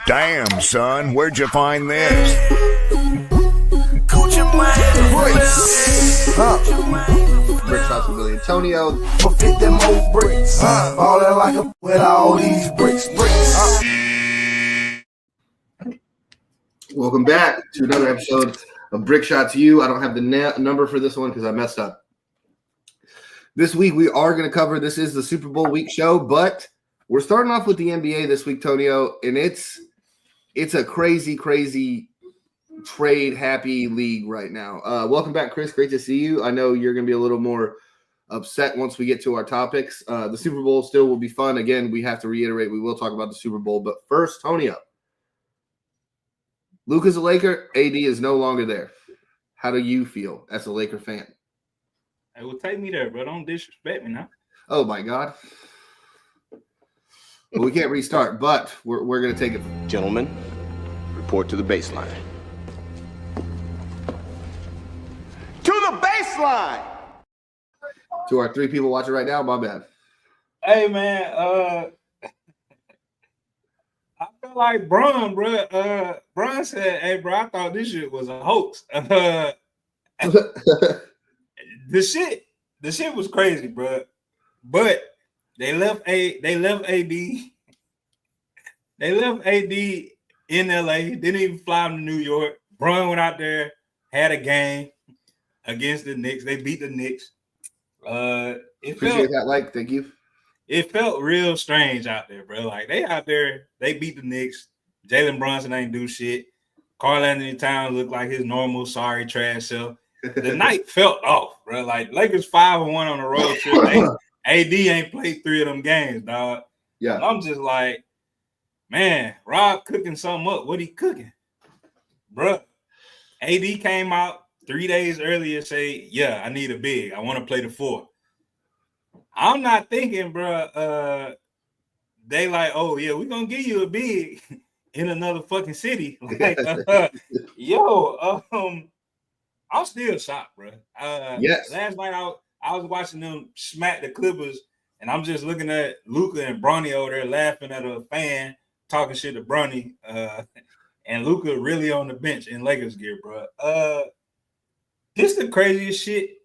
Damn, son, where'd you find this? Brick shots with Billy Antonio. Fit them old bricks. Ballin' like a with all these bricks. Welcome back to another episode of Brick Shots U. I don't have the number for this one because I messed up. This week we are going to cover, this is the Super Bowl week show, but we're starting off with the NBA this week, Tonio, and it's a crazy trade happy league right now. Welcome back, Chris. Great to see you. I know you're going to be a little more upset once we get to our topics. The Super Bowl still will be fun. Again, we have to reiterate, we will talk about the Super Bowl, but first, Tonio. Luka's a Laker. AD is no longer there. How do you feel as a Laker fan? It will take me there, bro. Don't disrespect me now. Oh, my God. Well, we can't restart, but we're going to take it. Gentlemen, report to the baseline. To the baseline! To our three people watching right now, my bad. Hey, man. I feel like Bron, bro. Bron said, hey, bro, I thought this shit was a hoax. The shit was crazy, bro. But they left AD. They left AD in LA. Didn't even fly him to New York. Bron went out there, had a game against the Knicks. They beat the Knicks. Appreciate that, thank you. It felt real strange out there, bro. Like they out there, they beat the Knicks. Jalen Brunson ain't do shit. Karl-Anthony Towns looked like his normal sorry trash self. The night felt off, bro. Like Lakers 5-1 on the road trip. AD ain't played 3 of them games, dog. Yeah, and I'm just like, man, Rob cooking something up. What he cooking, bro? AD came out 3 days earlier, say, yeah, I need a big. I want to play the 4. I'm not thinking, bro. They like, oh yeah, we're gonna give you a big in another fucking city. Like, I'm still shocked, bro. Yes. Last night I was watching them smack the Clippers, and I'm just looking at Luka and Bronny over there laughing at a fan talking shit to Bronny, and Luka really on the bench in Lakers gear, bro. This the craziest shit.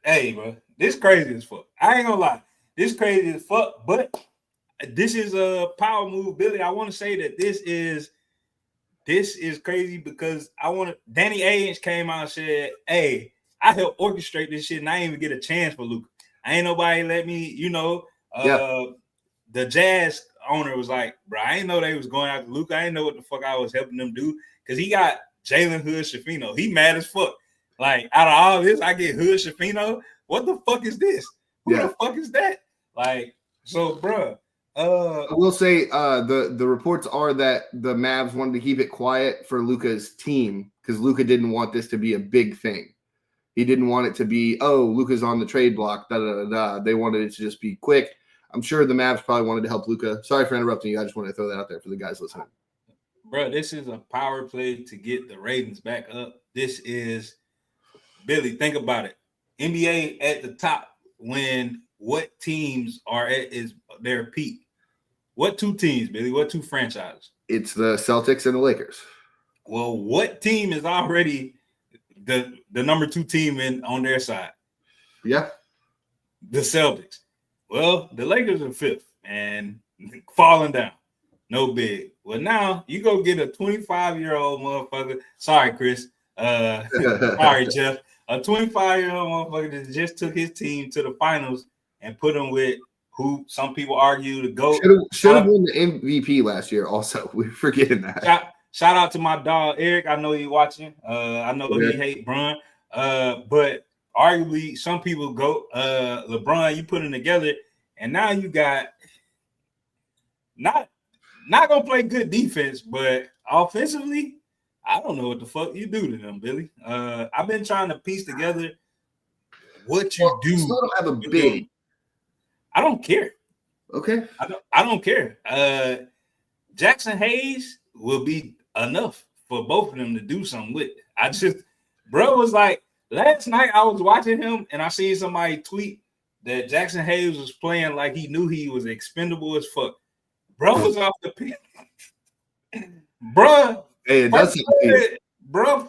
Hey, bro, this crazy as fuck. I ain't gonna lie, this crazy as fuck. But this is a power move, Billy. I want to say that this is crazy because Danny Ainge came out and said, hey, I helped orchestrate this shit and I didn't even get a chance for Luka. I ain't nobody let me, The Jazz owner was like, bro, I ain't know they was going after Luka. I ain't know what the fuck I was helping them do because he got Jalen Hood Shafino. He mad as fuck. Like, out of all this, I get Hood Shafino. What the fuck is this? Who the fuck is that? Like, so, bro. I will say the reports are that the Mavs wanted to keep it quiet for Luka's team because Luka didn't want this to be a big thing. He didn't want it to be, oh, Luka's on the trade block, da-da-da-da. They wanted it to just be quick. I'm sure the Mavs probably wanted to help Luka. Sorry for interrupting you. I just wanted to throw that out there for the guys listening. Bro, this is a power play to get the ratings back up. This is, Billy, think about it. NBA at the top when what teams are at is their peak. What 2 teams, Billy? What 2 franchises? It's the Celtics and the Lakers. Well, what team is already the number 2 team on their side? Yeah. The Celtics. Well, the Lakers are 5th and falling down. No big. Well, now you go get a 25-year-old motherfucker. Sorry, Chris. Sorry, Jeff. A 25-year-old motherfucker that just took his team to the finals and put them with who some people argue the GOAT. Should have won the MVP last year also. We're forgetting that. Shout out to my dog, Eric. I know he's watching. I know he hate Bron. But arguably, some people go, LeBron, you put them together, and now you got not going to play good defense, but offensively, I don't know what the fuck you do to them, Billy. I've been trying to piece together what you do. You still don't have a big. I don't care. Okay. I don't care. Jackson Hayes will be enough for both of them to do something with. Bro was like, last night I was watching him and I seen somebody tweet that Jackson Hayes was playing like he knew he was expendable as fuck. Bro was off the pitch. Bro, Hey, it does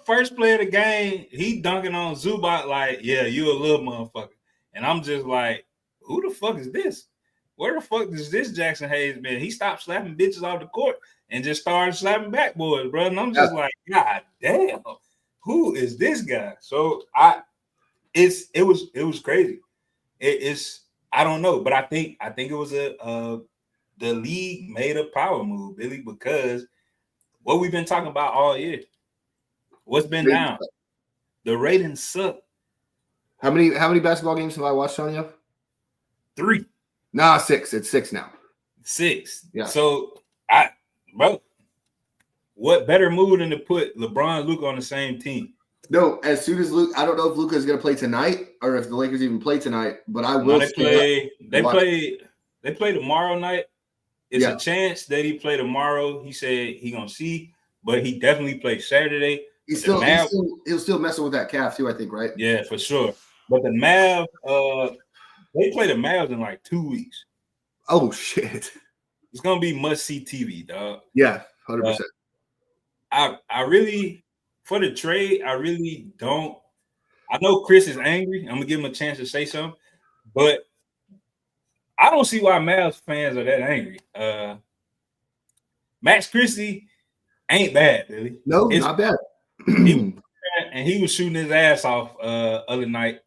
first play of the game, he dunking on Zubac like, yeah, you a little motherfucker. And I'm just like, who the fuck is this? Where the fuck is this Jackson Hayes been? He stopped slapping bitches off the court and just started slapping backboards, bro. And I'm just like, God damn, who is this guy? So it was crazy. It's I don't know, but I think it was the league made a power move, Billy, because what we've been talking about all year. What's been down? The ratings suck. How many basketball games have I watched on you? 3. Nah, 6. It's 6 now. 6. Yeah. So bro, what better move than to put LeBron and Luka on the same team? No, as soon as Luke, I don't know if Luka is going to play tonight or if the Lakers even play tonight, but I will. They play tomorrow night. It's a chance that he play tomorrow. He said he gonna see, but he definitely plays Saturday. He'll still messing with that calf too, I think, right? Yeah, for sure. But the Mavs, they play the Mavs in like 2 weeks. Oh shit! It's gonna be must see TV, dog. Yeah, 100%. I really, for the trade, I really don't. I know Chris is angry. I'm gonna give him a chance to say something, but I don't see why Mavs fans are that angry. Max Christie ain't bad, Billy. No, not bad. He was shooting his ass off other night.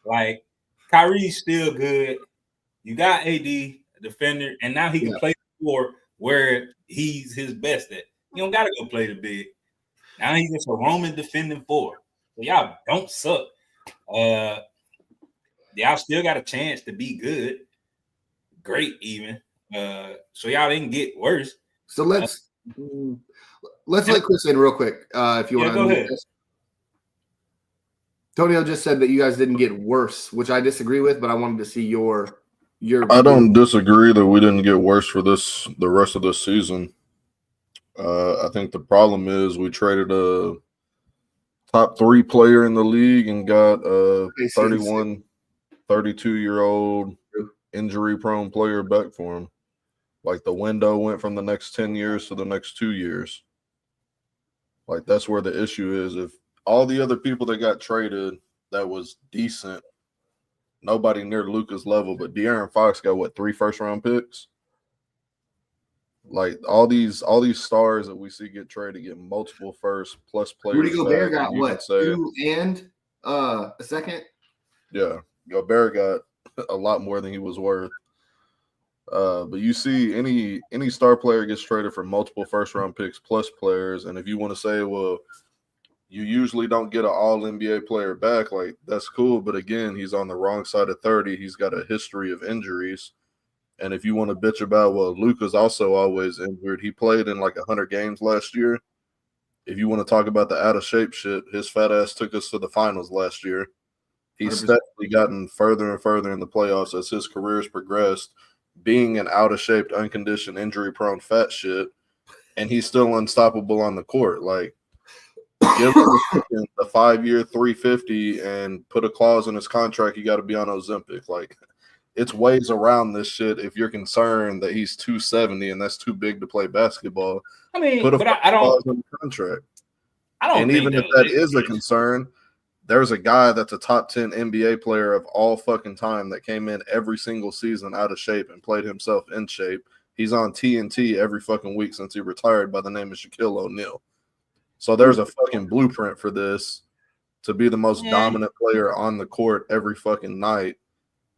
Like, Kyrie's still good. You got AD, a defender, and now he can play the 4 where he's his best at. You don't got to go play the big. Now he's just a Roman defending 4. So y'all don't suck. Y'all still got a chance to be good. Great, even. So y'all didn't get worse. So let's let Chris in real quick. If you want to go ahead. Tonio just said that you guys didn't get worse, which I disagree with, but I wanted to see your. I don't disagree that we didn't get worse for the rest of this season. I think the problem is we traded a top 3 player in the league and got a 31, 32-year-old injury-prone player back for him. Like, the window went from the next 10 years to the next 2 years. Like, that's where the issue is. If all the other people that got traded that was decent, nobody near Luka's level, but De'Aaron Fox got, 3 first-round picks? Like, all these stars that we see get traded get multiple first-plus players. Rudy Gobert got, 2 and a second? Yeah, Gobert got a lot more than he was worth. But you see any star player gets traded for multiple first-round picks plus players, and if you want to say, well, you usually don't get an all-NBA player back, like, that's cool, but again, he's on the wrong side of 30. He's got a history of injuries. And if you want to bitch about, well, Luka's also always injured. He played in like 100 games last year. If you want to talk about the out-of-shape shit, his fat ass took us to the finals last year. He's steadily gotten further and further in the playoffs as his career has progressed, being an out-of-shape, unconditioned, injury-prone fat shit, and he's still unstoppable on the court. Like, give him the 5-year $350 and put a clause in his contract, you got to be on Ozempic. Like, it's ways around this shit if you're concerned that he's 270 and that's too big to play basketball. I mean, put a but I don't clause in the contract. I don't and think even if that is a concern, there's a guy that's a top 10 NBA player of all fucking time that came in every single season out of shape and played himself in shape. He's on TNT every fucking week since he retired by the name of Shaquille O'Neal. So there's a fucking blueprint for this to be the most dominant player on the court every fucking night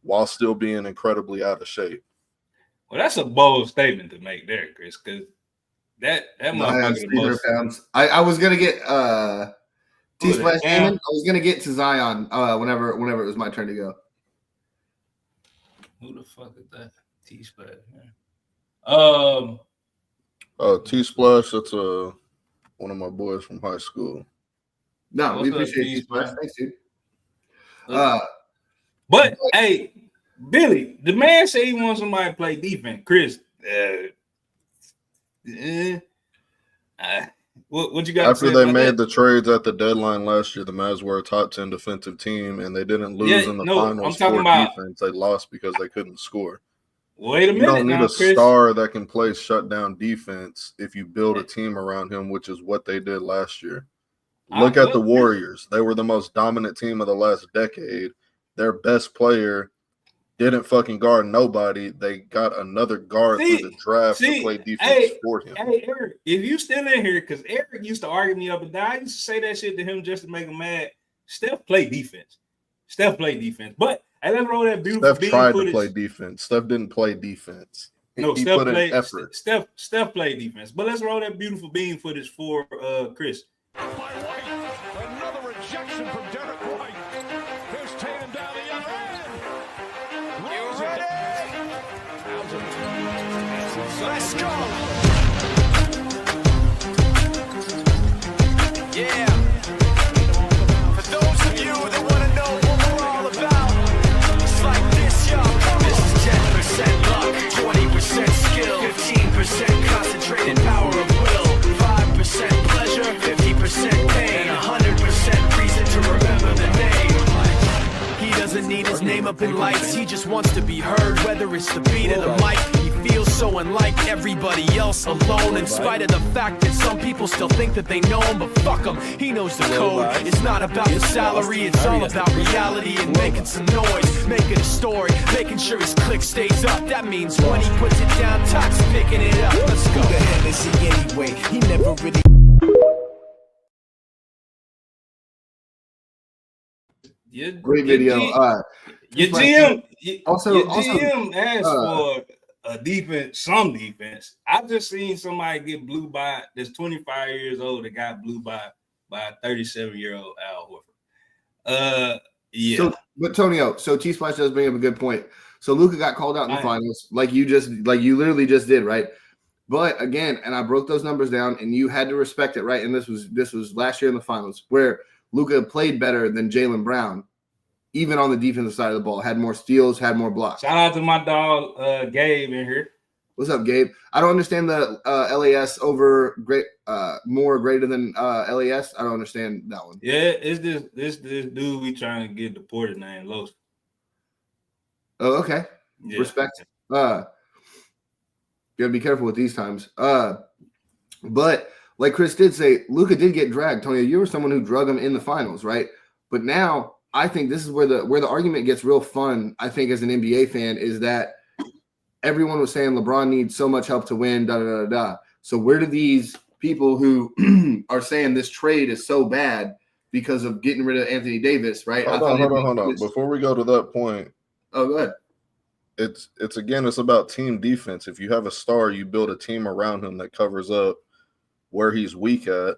while still being incredibly out of shape. Well, that's a bold statement to make there, Chris, because that motherfucker the most pounds. I was gonna get T-Splash Damon. I was gonna get to Zion whenever it was my turn to go. Who the fuck is that? T-Splash, man. T-Splash, that's one of my boys from high school. No, we appreciate T-Splash. Thanks, dude. But hey, Billy, the man said he wants somebody to play defense. Chris, what you got? After they made the trades at the deadline last year, the Mavs were a top 10 defensive team, and they didn't lose in the finals for defense. They lost because they couldn't score. Wait a You minute don't need now, a Chris. star that can play shutdown defense if you build a team around him, which is what they did last year. Look at the Warriors. They were the most dominant team of the last decade. Their best player didn't fucking guard nobody. They got another guard through the draft to play defense for him. Hey, Eric, if you still in here, because Eric used to argue me up and down. I used to say that shit to him just to make him mad. Steph played defense. But hey, let's roll that beautiful Steph tried footage. to play defense. Steph didn't play defense. No, he Steph put played in effort. Steph played defense. But let's roll that beautiful beam footage for Chris. Another rejection from Derek White. Here's Tatum down the other end. You ready? Let's go. Yeah. For those of you that want to know what we're all about, it's like this, y'all. This is 10% luck, 20% skill, 15% concentrated power of will, 5% pleasure, 50% pain, 100% reason to remember the name. He doesn't need his name up in lights, he just wants to be heard, whether it's the beat of the mic. He feels so unlike everybody else, alone, in spite of the fact that some people still think that they know him, but fuck him, he knows the code. It's not about the salary, it's all about reality and making some noise, making a story, making sure his click stays up. That means when he puts it down, Tox picking it up. Let's go. Who the hell is he anyway? He never really. Great video. Your GM asked for a defense, some defense. I just seen somebody get blew by that's 25 years old that got blew by a 37-year-old Al Horford. Yeah. So, but Tonio, so T Splash does bring up a good point. So Luka got called out in the finals, like you literally just did, right? But again, and I broke those numbers down, and you had to respect it, right? And this was last year in the finals where Luka played better than Jaylen Brown, even on the defensive side of the ball, had more steals, had more blocks. Shout out to my dog Gabe in here. What's up, Gabe? I don't understand the LAS over more greater than LAS. I don't understand that one. Yeah, it's this dude we trying to get deported named Los. Oh, okay. Yeah. Respect. Gotta be careful with these times. But like Chris did say, Luka did get dragged. Tony, you were someone who drug him in the finals, right? But now I think this is where the argument gets real fun. I think as an NBA fan is that everyone was saying LeBron needs so much help to win. Da da da da. So where do these people who are saying this trade is so bad because of getting rid of Anthony Davis, right? Hold on. Before we go to that point, oh, go ahead. It's about team defense. If you have a star, you build a team around him that covers up where he's weak at.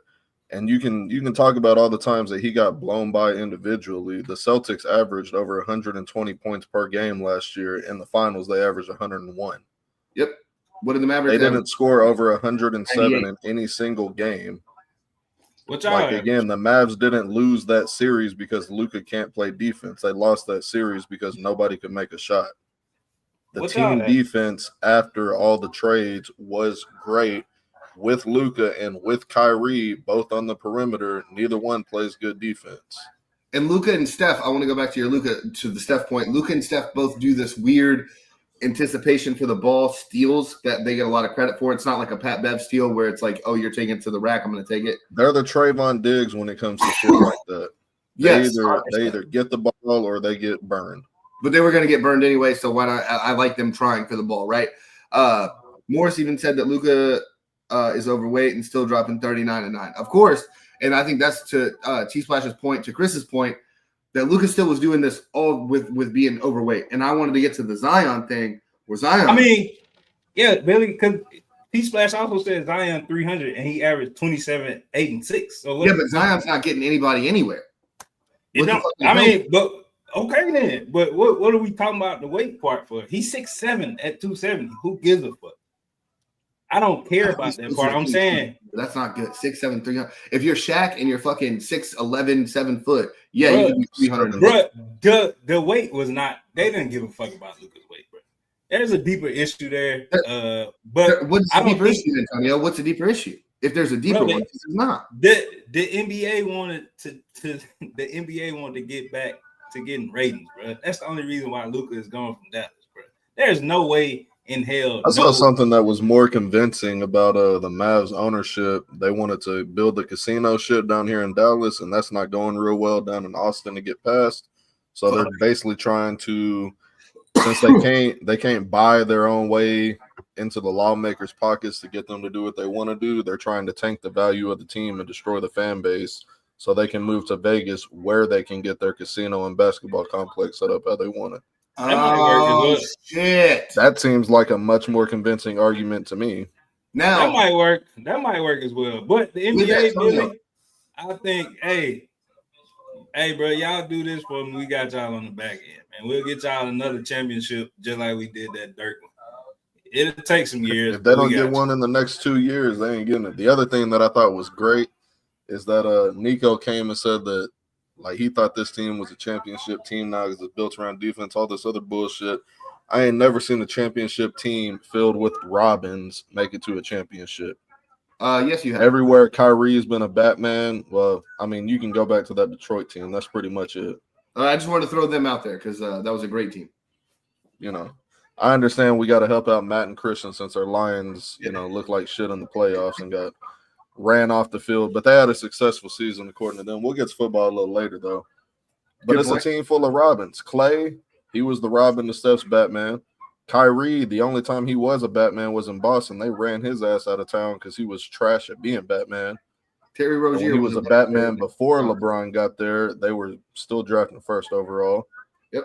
And you can talk about all the times that he got blown by individually. The Celtics averaged over 120 points per game last year. In the finals, they averaged 101. Yep. What did the Mavericks They didn't score over 107 in any single game. Again, the Mavs didn't lose that series because Luka can't play defense. They lost that series because nobody could make a shot. The team defense after all the trades was great with Luka and with Kyrie, both on the perimeter. Neither one plays good defense. And Luka and Steph, I want to go back to the Steph point. Luka and Steph both do this weird anticipation for the ball steals that they get a lot of credit for. It's not like a Pat Bev steal where it's like, oh, you're taking it to the rack, I'm going to take it. They're the Trayvon Diggs when it comes to shit like that. They either get the ball or they get burned. But they were going to get burned anyway, so why not? I like them trying for the ball, right? Morris even said that Luka is overweight and still dropping 39-9. Of course, and I think that's to T-Splash's point, to Chris's point, that Luka still was doing this all with being overweight. And I wanted to get to the Zion thing, where Zion... I mean, yeah, Billy, because T-Splash also said Zion 300, and he averaged 27, 8, and 6. So yeah, but Zion's not getting anybody anywhere. But... Okay, then. But what are we talking about the weight part for? He's 6'7" at 270. Who gives a fuck? I don't care about that part. I'm saying that's not good. 6'7", 300. If you're Shaq and you're fucking 6'11", 7 foot, yeah, you can be 300. Bro, the weight was not. They didn't give a fuck about Luka's weight, bro. There's a deeper issue there. But what's the deeper issue, Antonio? What's the deeper issue? If there's a deeper one, it's not. The NBA wanted to get back to getting ratings, bro. That's the only reason why Luka is gone from Dallas, bro. There's no way in hell. I saw something that was more convincing about the Mavs ownership. They wanted to build the casino shit down here in Dallas, and that's not going real well down in Austin to get past. So they're basically trying to, since they can't buy their own way into the lawmakers' pockets to get them to do what they want to do, they're trying to tank the value of the team and destroy the fan base so they can move to Vegas where they can get their casino and basketball complex set up how they want it. Oh, shit. That seems like a much more convincing argument to me. Now that might work. That might work as well. But the NBA, Billy, I think, hey, bro, y'all do this for me. We got y'all on the back end, man. We'll get y'all another championship just like we did that Dirk one. It'll take some years. If they don't get one in the next 2 years, they ain't getting it. The other thing that I thought was great is that Nico came and said that like he thought this team was a championship team now because it's built around defense, all this other bullshit. I ain't never seen a championship team filled with Robins make it to a championship. Yes, you have. Everywhere Kyrie's been a Batman. Well, I mean, you can go back to that Detroit team. That's pretty much it. I just wanted to throw them out there because that was a great team. You know, I understand we got to help out Matt and Christian since our Lions, look like shit in the playoffs and got ran off the field, but they had a successful season according to them. We'll get to football a little later though. But it's a team full of Robins. Clay, he was the Robin to Steph's Batman. Kyrie, the only time he was a Batman was in Boston. They ran his ass out of town because he was trash at being Batman. Terry Rozier he was a Batman before LeBron got there. They were still drafting first overall. Yep.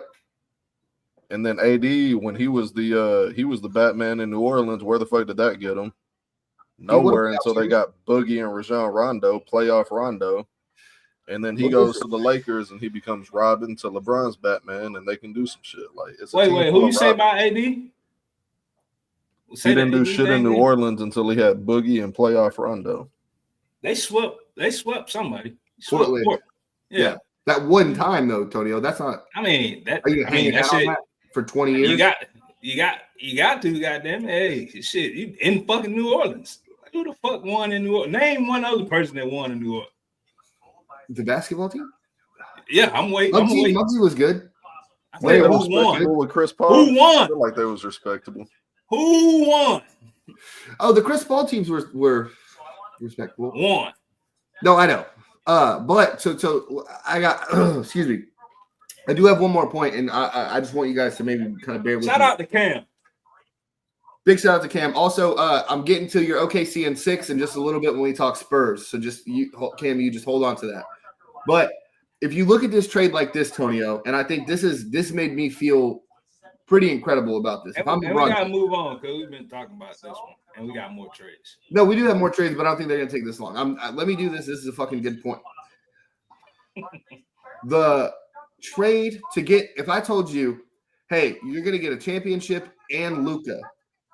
And then AD, when he was the Batman in New Orleans, where the fuck did that get him? Nowhere until they got Boogie and Rajon Rondo, playoff Rondo. And then he goes to the Lakers and he becomes Robin to LeBron's Batman, and they can do some shit. Like, it's wait, who you say about AD? He didn't do shit in New Orleans until he had Boogie and playoff Rondo. They swept somebody. Yeah. That one time though, Tonio, that's not. I mean, that. Are you hanging out on that for 20 years? You got to, goddamn. Hey, shit, you in fucking New Orleans. Who the fuck won in New Orleans? Name one other person that won in New Orleans. The basketball team? Yeah, I'm waiting. Muggsy was good. Who won? With Chris Paul? Who won? I feel like they was respectable. Who won? Oh, the Chris Paul teams were respectable. Won. No, I know. But so I got excuse me. I do have one more point, and I just want you guys to maybe kind of bear with me. Shout out to Cam. Big shout out to Cam. Also, I'm getting to your OKC in 6 in just a little bit when we talk Spurs. So Cam, you just hold on to that. But if you look at this trade like this, Tonio, and I think this made me feel pretty incredible about this. And we gotta move on because we've been talking about this one, and we got more trades. No, we do have more trades, but I don't think they're gonna take this long. Let me do this. This is a fucking good point. The trade to get, if I told you, hey, you're gonna get a championship and Luka.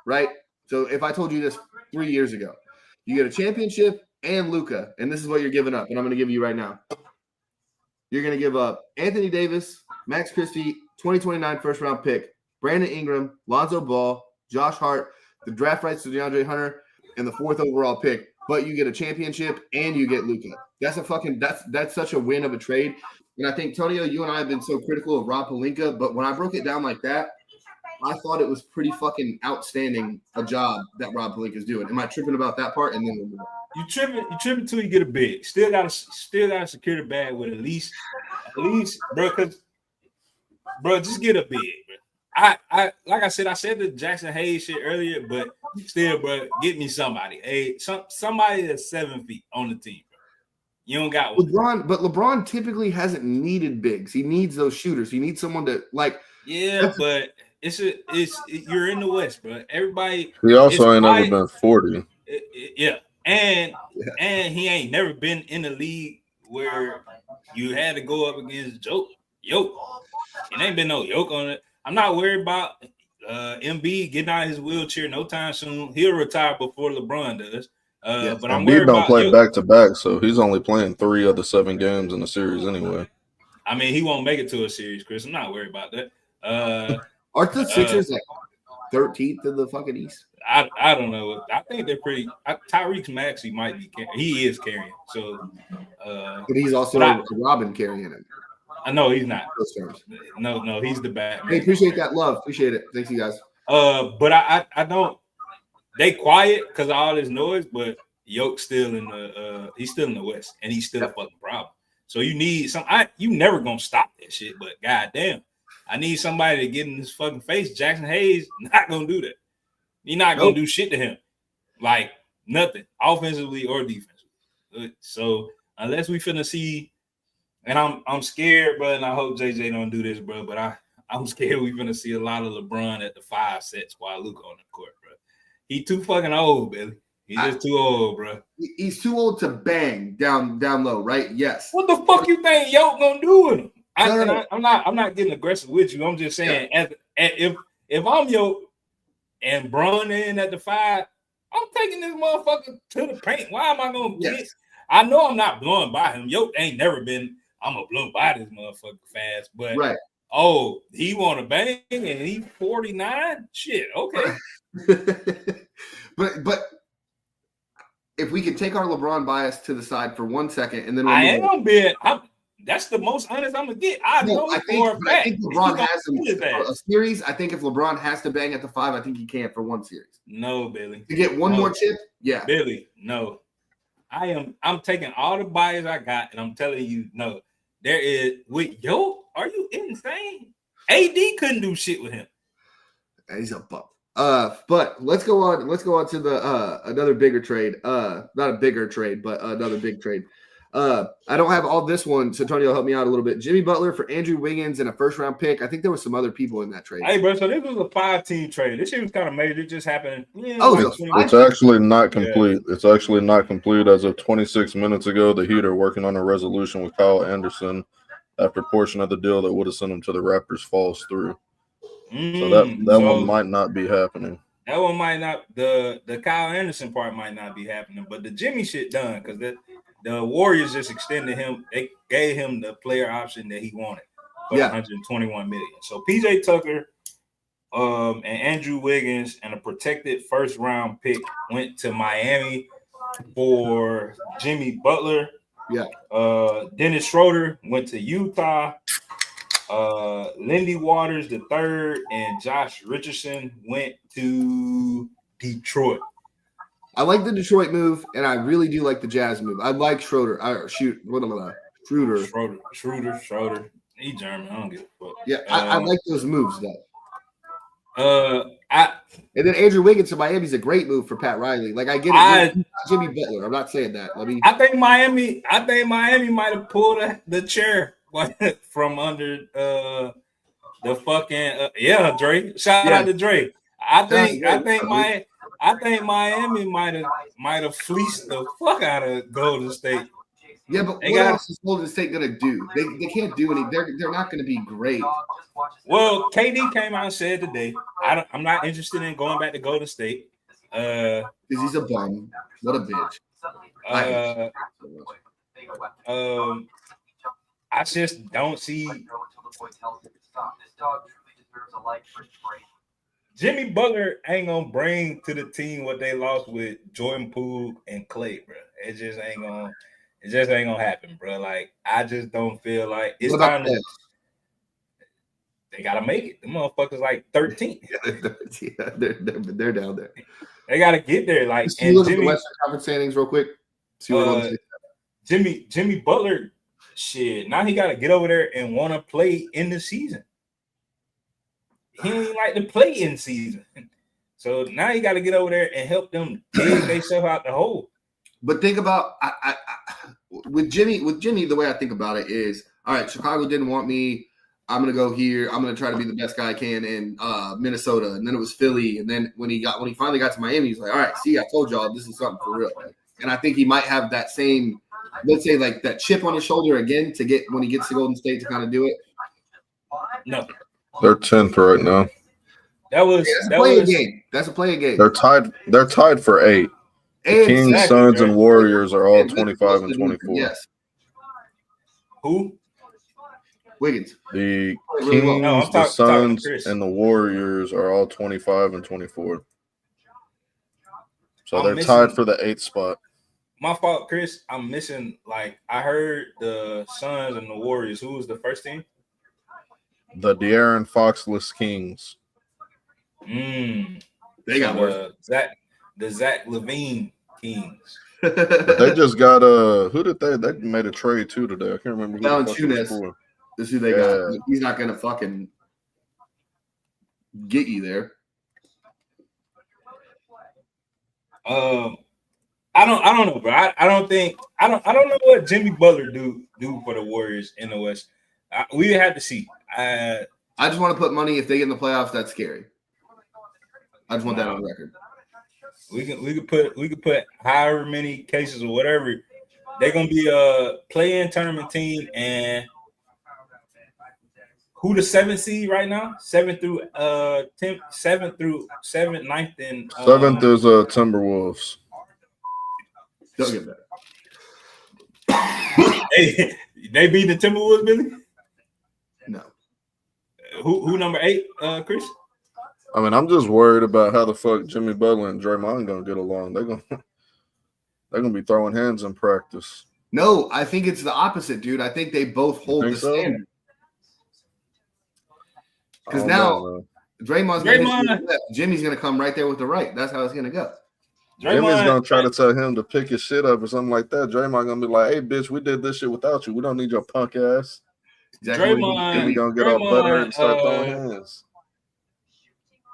Right? So if I told you this 3 years ago, you get a championship and Luka, and this is what you're giving up, and I'm going to give you right now. You're going to give up Anthony Davis, Max Christie, 2029 first-round pick, Brandon Ingram, Lonzo Ball, Josh Hart, the draft rights to DeAndre Hunter, and the 4th overall pick, but you get a championship and you get Luka. That's such a win of a trade. And I think, Tonio, you and I have been so critical of Rob Pelinka, but when I broke it down like that, I thought it was pretty fucking outstanding a job that Rob Pelinka is doing. Am I tripping about that part? And then we'll move on. You tripping till you get a big. Still gotta secure the bag with at least, bro. Cause, bro, just get a big. Bro. I like I said the Jackson Hayes shit earlier, but still, bro, get me somebody. Hey, somebody that's 7 feet on the team. Bro. You don't got one. LeBron typically hasn't needed bigs. He needs those shooters. He needs someone to like. Yeah, but. You're in the West, bro. Everybody. He also ain't never been 40. Yeah, and he ain't never been in the league where you had to go up against Yoke. It ain't been no Yoke on it. I'm not worried about Embiid getting out of his wheelchair no time soon. He'll retire before LeBron does. But I'm worried about play back to back, so he's only playing 3 of the 7 games in the series anyway. I mean, he won't make it to a series, Chris. I'm not worried about that. Aren't the Sixers like 13th in the fucking East? I don't know. I think they're pretty. Tyreek Maxey might be. He is carrying. So, but he's also Robin carrying him. I know he's not. Those terms. No, he's the Batman. Hey, appreciate that love. Appreciate it. Thanks, you guys. But I don't. They quiet because of all this noise, but Yoke's still in the he's still in the West, and he's still a fucking problem. So you need some. You never gonna stop that shit, but goddamn, I need somebody to get in his fucking face. Jackson Hayes not gonna do that. He's not gonna do shit to him, like nothing, offensively or defensively. So unless we finna see, and I'm scared, bro, and I hope JJ don't do this, bro. But I'm scared we finna see a lot of LeBron at the 5 sets while Luka on the court, bro. He too fucking old, Billy. He's just too old, bro. He's too old to bang down low, right? Yes. What the fuck you think Yoke gonna do with him? I'm not getting aggressive with you. I'm just saying, if I'm Yoke and Bron in at the 5, I'm taking this motherfucker to the paint. Why am I gonna get? I know I'm not blowing by him. Yoke ain't never been. I'm gonna blow by this motherfucker fast, but he want to bang and he 49. Shit, okay. but if we could take our LeBron bias to the side for 1 second, and then that's the most honest I'm gonna get. I think LeBron has a series. I think if LeBron has to bang at the 5, I think he can for one series. No, Billy. To get one more chip, Billy. No, I'm taking all the bias I got, and I'm telling you, no. There is are you insane? AD couldn't do shit with him. He's a bum. But let's go on to the another bigger trade. Not a bigger trade, but another big trade. I don't have all this one, so Antonio, help me out a little bit. Jimmy Butler for Andrew Wiggins and a first-round pick. I think there were some other people in that trade. Hey, bro, so this was a 5-team trade. This shit was kind of major. It just happened. It's actually not complete. Yeah. It's actually not complete. As of 26 minutes ago, the Heat are working on a resolution with Kyle Anderson after a portion of the deal that would have sent him to the Raptors falls through. So that one might not be happening. That one might not. The Kyle Anderson part might not be happening, but the Jimmy shit done because the Warriors just extended him. They gave him the player option that he wanted for $121 million. So PJ Tucker, and Andrew Wiggins and a protected first round pick went to Miami for Jimmy Butler. Yeah. Dennis Schroeder went to Utah. Lindy Waters III and Josh Richardson went to Detroit. I like the Detroit move, and I really do like the Jazz move. I like Schroeder. Schroeder. He German. I don't give a fuck. Yeah, I like those moves though. And then Andrew Wiggins to Miami is a great move for Pat Riley. Like I get it, Jimmy Butler. I'm not saying that. I think Miami might have pulled the chair from under the fucking Dre. Shout out to Dre. I think Miami might have fleeced the fuck out of Golden State. Yeah, but what else is Golden State gonna do? They can't do any. They're not gonna be great. Well, KD came out and said today, I'm not interested in going back to Golden State. Because he's a bum. What a bitch. I just don't see Jimmy Butler ain't gonna bring to the team what they lost with Jordan Poole and Clay, bro. It just ain't gonna happen, bro. Like I just don't feel like it's time to. They gotta make it. The motherfuckers like 13. They're down there. They gotta get there. Like and look at the Western Conference standings real quick. See what Jimmy Butler. Shit, now he got to get over there and want to play in the season. He ain't like to play in season. So now he got to get over there and help them dig themselves out the hole. But think about with Jimmy, the way I think about it is, all right, Chicago didn't want me. I'm going to go here. I'm going to try to be the best guy I can in Minnesota. And then it was Philly. And then when he finally got to Miami, he's like, all right, see, I told y'all this is something for real. And I think he might have that same, let's say, like that chip on his shoulder again to get when he gets to Golden State to kind of do it. No, they're 10th right now. That's a playing game. That's a playing game. They're tied for 8. The Kings, Suns, and Warriors are all 25 and 24. Yes. Who? Wiggins. The Kings, the Suns, and the Warriors are all 25 and 24. So they're tied for the 8th spot. My fault, Chris. I'm missing. Like I heard the Suns and the Warriors. Who was the first team? The De'Aaron Foxless Kings. They got worse. The Zach Levine Kings. But they just got who did they made a trade to today? I can't remember who the fuck it was for. This is who they got. He's not gonna fucking get you there. I don't know, bro. I don't know what Jimmy Butler do for the Warriors in the West. We have to see. I just want to put money if they get in the playoffs. That's scary. I just want that on the record. We could put however many cases or whatever. They're gonna be a play-in tournament team, and who the 7th seed right now? 7th through 9th, and 7th is Timberwolves. Don't get that. They beat the Timberwolves, Billy? No. Who number 8, Chris? I mean, I'm just worried about how the fuck Jimmy Butler and Draymond gonna get along. They're gonna be throwing hands in practice. No, I think it's the opposite, dude. I think they both hold the standard. Because now Draymond's gonna Jimmy's gonna come right there with the right. That's how it's gonna go. Jimmy's gonna try to tell him to pick his shit up or something like that. Draymond gonna be like, "Hey, bitch, we did this shit without you. We don't need your punk ass." Exactly. Jimmy gonna get all butter and start throwing hands.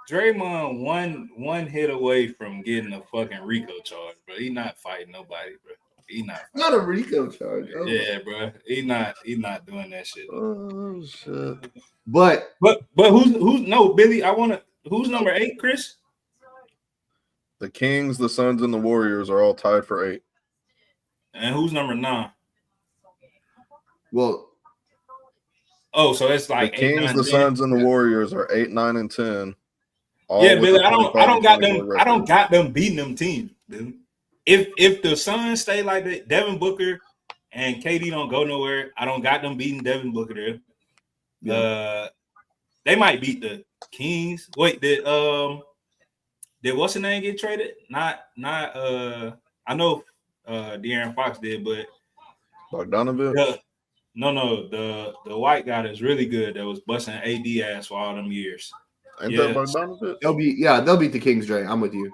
Draymond one hit away from getting a fucking RICO charge, bro. He not fighting nobody, bro. He not a RICO charge. Oh. Yeah, bro. He not doing that shit. Oh shit. But who's no Billy? Who's number 8, Chris? The Kings, the Suns, and the Warriors are all tied for 8. And who's number 9? Well, so it's like the Kings, 8, 9, the 10. Suns, and the Warriors are 8, 9, and 10. Yeah, Billy. I don't got them. I don't got them beating them teams, Billy. If the Suns stay like that, Devin Booker and KD don't go nowhere, I don't got them beating Devin Booker there. Yeah. They might beat the Kings. Wait, did what's the name get traded? Not I know De'Aaron Fox did, but Bogdanovich? No, the white guy that's really good that was busting AD ass for all them years. Ain't that Bogdanovich? They'll beat the Kings, Dre. I'm with you.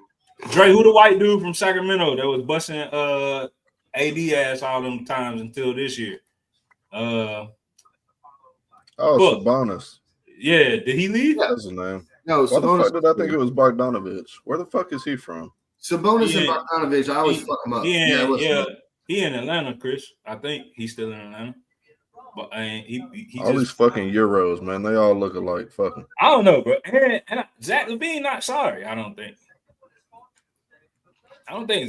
Dre, who the white dude from Sacramento that was busting AD ass all them times until this year? Sabonis. Yeah, did he leave? Yeah. That's his name. No, Why Sabonis. the fuck did I think it was Bogdanovich? Where the fuck is he from? Sabonis and Bogdanovich, I always fuck him up. He in Atlanta, Chris. I think he's still in Atlanta. But he all these fucking Euros, man. They all look alike. Fucking. I don't know, bro. And Zach Levine not sorry. I don't think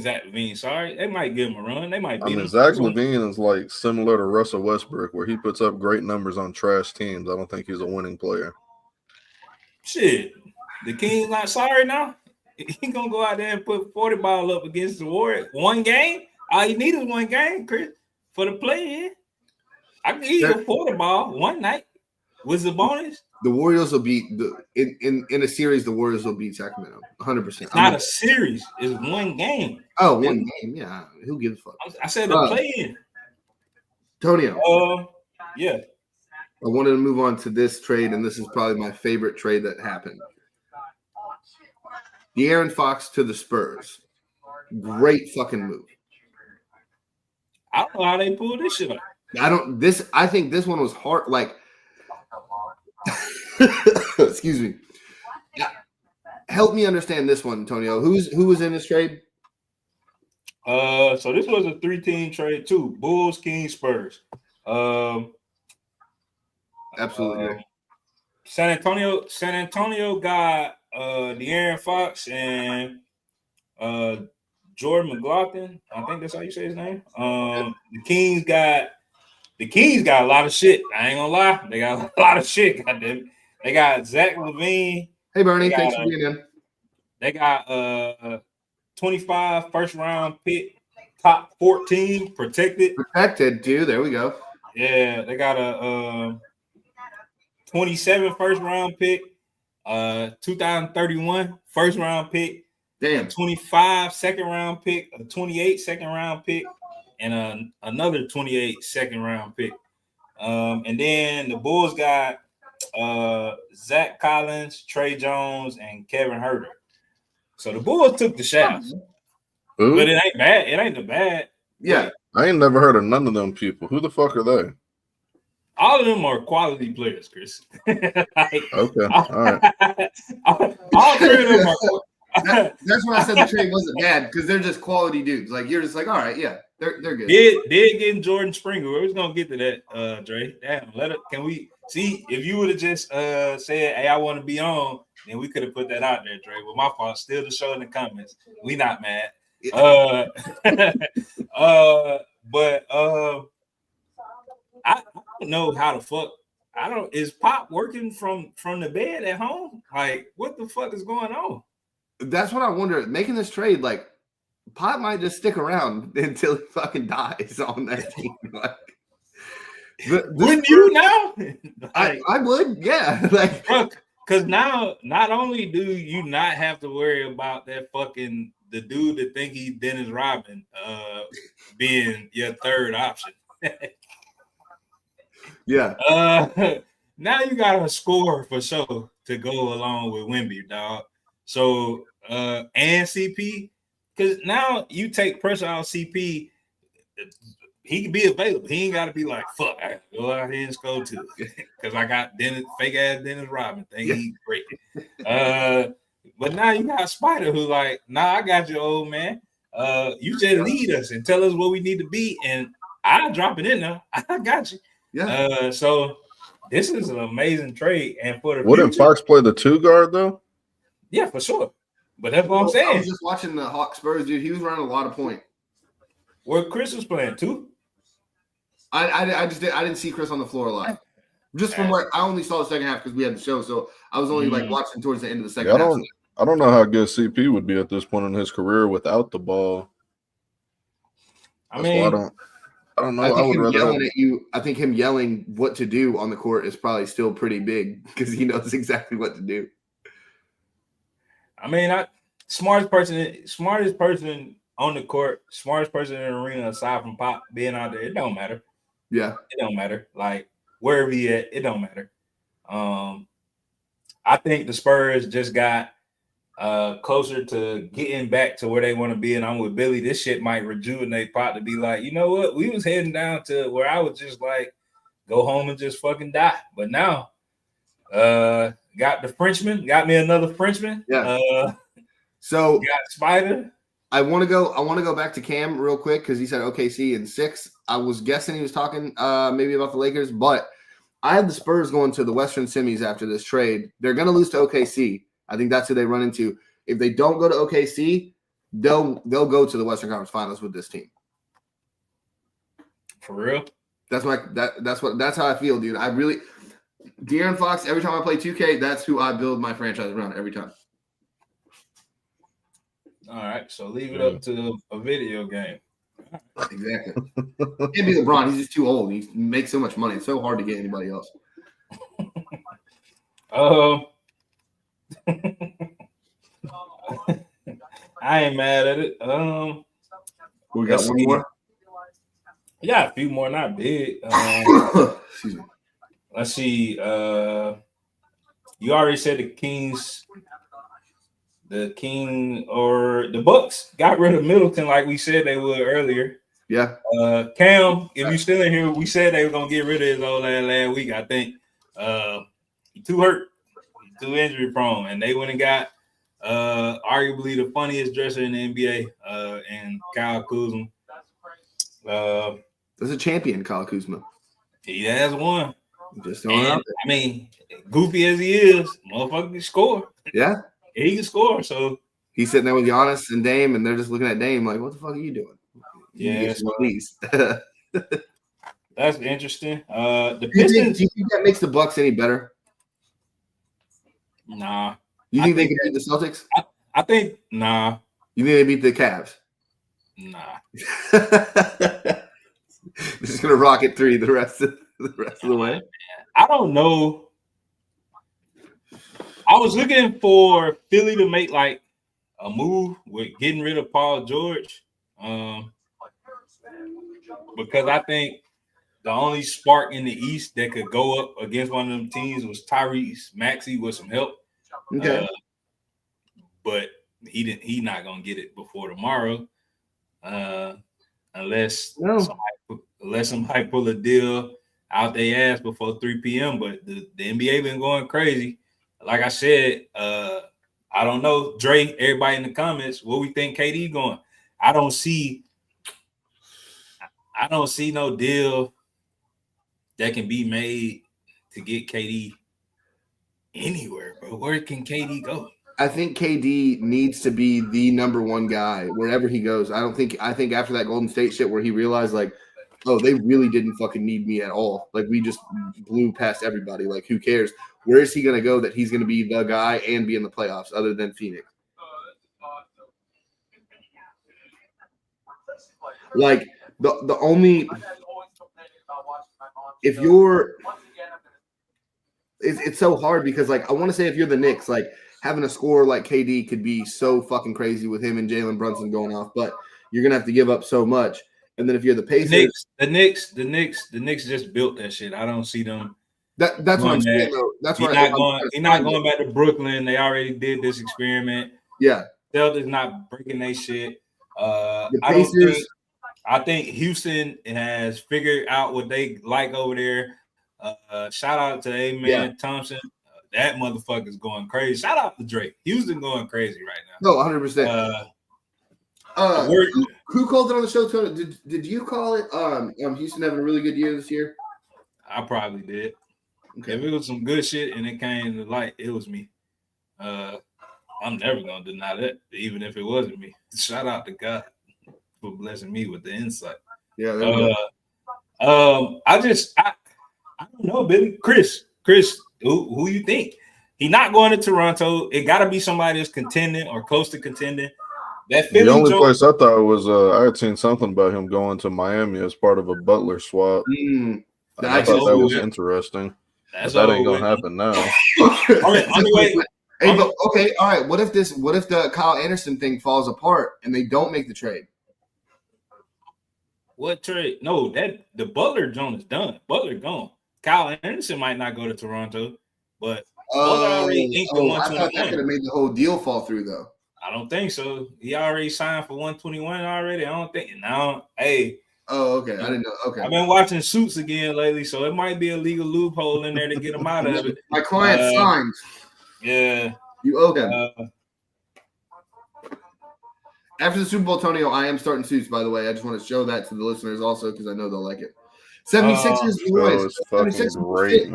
Zach Levine's sorry. They might give him a run. They might beat him. Zach Levine is like similar to Russell Westbrook, where he puts up great numbers on trash teams. I don't think he's a winning player. Shit, the Kings not sorry now. He gonna go out there and put 40 ball up against the Warriors. One game. All you need is one game, Chris, for the play-in. I can give you a 40 ball one night with the bonus. The Warriors will beat in a series. The Warriors will beat Sacramento 100%. It's not a series. It's one game. Oh, one game. Yeah. Who gives a fuck? I said the play-in. Tonio. Yeah. I wanted to move on to this trade, and this is probably my favorite trade that happened. De'Aaron Fox to the Spurs. Great fucking move. I don't know how they pulled this shit up. I think this one was hard. Like, excuse me. Help me understand this one, Antonio. Who was in this trade? So this was a 3-team trade too. Bulls, Kings, Spurs. Absolutely. San Antonio got De'Aaron Fox and Jordan McLaughlin. I think that's how you say his name. The Kings got a lot of shit. I ain't gonna lie. They got a lot of shit. Goddamn. They got Zach Levine. Hey Bernie, thanks for being in. They got 25 first round pick, top 14 protected. Protected, dude. There we go. Yeah, they got a 27 first round pick, 2031 first round pick. Damn. 25 second round pick, a 28 second round pick, and another 28 second round pick. And then the Bulls got Zach Collins, Trey Jones, and Kevin Herter. So the Bulls took the shafts, Who? but it ain't bad. It ain't the bad. Yeah. I ain't never heard of none of them people. Who the fuck are they? All of them are quality players, Chris. Like, Okay, all right. all three of them are. That's when I said the trade wasn't bad because they're just quality dudes. Like you're just like, all right, yeah, they're good. Did getting Jordan Springer. We're just gonna get to that, Dre. Damn, can we see if you would have just said, "Hey, I want to be on," then we could have put that out there, Dre. But my fault. Still to show in the comments. We not mad. But I don't know how the fuck. I don't. Is Pop working from the bed at home? Like, what the fuck is going on? That's what I wonder. Making this trade, like, Pop might just stick around until he fucking dies on that team. Like, Wouldn't you now? I would, yeah. Like, because now not only do you not have to worry about that fucking the dude that think he's Dennis Rodman being your third option. Yeah. Now you got a score for sure to go along with Wemby, dog. So and CP, because now you take pressure off CP, he can be available. He ain't got to be like, fuck, I go out here and score too, because I got fake ass Dennis Rodman thing. Yeah. He's great. But now you got Spider who like, nah, I got you, old man. You just lead us and tell us what we need to be, and I'll drop it in there. I got you. Yeah. So this is an amazing trade, and for the wouldn't future, Fox play the 2 guard though? Yeah, for sure. But that's what I'm saying. I was just watching the Hawks Spurs, dude. He was running a lot of point. Where Chris was playing too. I didn't see Chris on the floor a lot. Just from where I only saw the second half because we had the show, so I was only like watching towards the end of the second half. I don't know how good CP would be at this point in his career without the ball. I mean, I don't know. I think him yelling at you. I think him yelling what to do on the court is probably still pretty big because he knows exactly what to do. I mean, smartest person on the court, smartest person in the arena aside from Pop being out there, it don't matter. Yeah, it don't matter. Like wherever he at, it don't matter. I think the Spurs just got closer to getting back to where they want to be, and I'm with Billy. This shit might rejuvenate Pop to be like, you know what? We was heading down to where I would just like go home and just fucking die, but now. Got the Frenchman. Got me another Frenchman. Yeah. So got Spider. I want to go back to Cam real quick because he said OKC in 6. I was guessing he was talking maybe about the Lakers, but I had the Spurs going to the Western semis after this trade. They're going to lose to OKC. I think that's who they run into. If they don't go to OKC, they'll go to the Western Conference Finals with this team. For real? That's how I feel, dude. I really. De'Aaron Fox, every time I play 2K, that's who I build my franchise around every time. All right, so leave it up to a video game. Exactly. Can't be LeBron. He's just too old. He makes so much money. It's so hard to get anybody else. I ain't mad at it. We got one more? Yeah, a few more, not big. Excuse me. Let's see. You already said the Kings, or the Bucks got rid of Middleton like we said they would earlier. Yeah. Cam, if you still in here, we said they were gonna get rid of his old last week. I think he too hurt, too injury prone, and they went and got arguably the funniest dresser in the NBA, and Kyle Kuzma. There's a champion, Kyle Kuzma. He has one. Just I mean, goofy as he is, motherfucker can score. Yeah. He can score. So he's sitting there with Giannis and Dame, and they're just looking at Dame like, what the fuck are you doing? Yeah. Please. That's interesting. The Pistons, do you think that makes the Bucks any better? Nah. You think they can beat the Celtics? I think nah. You think they beat the Cavs? Nah. This is gonna rocket 3 the rest of the way. I don't know. I was looking for Philly to make like a move with getting rid of Paul George, because I think the only spark in the East that could go up against one of them teams was Tyrese Maxey with some help. Okay. But he not gonna get it before tomorrow, unless somebody pull a deal out their ass before 3 p.m. But the NBA been going crazy. Like I said, I don't know, Dre. Everybody in the comments, what we think KD going? I don't see no deal that can be made to get KD anywhere, bro. Where can KD go? I think KD needs to be the number one guy wherever he goes. I think after that Golden State shit where he realized like, oh, they really didn't fucking need me at all. Like we just blew past everybody. Like who cares? Where is he going to go that he's going to be the guy and be in the playoffs other than Phoenix? Like the only if you're it's so hard because like I want to say if you're the Knicks, like having a scorer like KD could be so fucking crazy with him and Jalen Brunson going off, but you're gonna have to give up so much. And then if you're the Pacers, the Knicks just built that shit. I don't see them. That's what I'm saying though. That's he's not going back to Brooklyn. They already did this experiment. Yeah, Celtics not breaking their shit. I think Houston has figured out what they like over there. Shout out to Amen Thompson. That motherfucker's going crazy. Shout out to Drake. Houston going crazy right now. No, 100%. Who called it on the show, Tony? Did you call it? Houston having a really good year this year? I probably did. Okay. If it was some good shit and it came to light, it was me. I'm never gonna deny that, even if it wasn't me. Shout out to God for blessing me with the insight. Yeah. I don't know, Billy. Chris, who you think? He not going to Toronto. It got to be somebody that's contending or close to contending. That Philly the only place I thought was I had seen something about him going to Miami as part of a Butler swap. I thought that was interesting. That ain't gonna happen now. Okay, all right. What if the Kyle Anderson thing falls apart and they don't make the trade? What trade? No, that the Butler joint is done. Butler gone. Kyle Anderson might not go to Toronto, but Butler already inked the 121. I thought that could have made the whole deal fall through though. I don't think so. He already signed for 121 already. I don't think. Now, hey. Oh, okay. I didn't know. Okay. I've been watching Suits again lately, so it might be a legal loophole in there to get him out of it. My client signed. Yeah. You owe them. After the Super Bowl, Tonio, I am starting Suits, by the way. I just want to show that to the listeners also because I know they'll like it. 76ers, boys. 76ers great,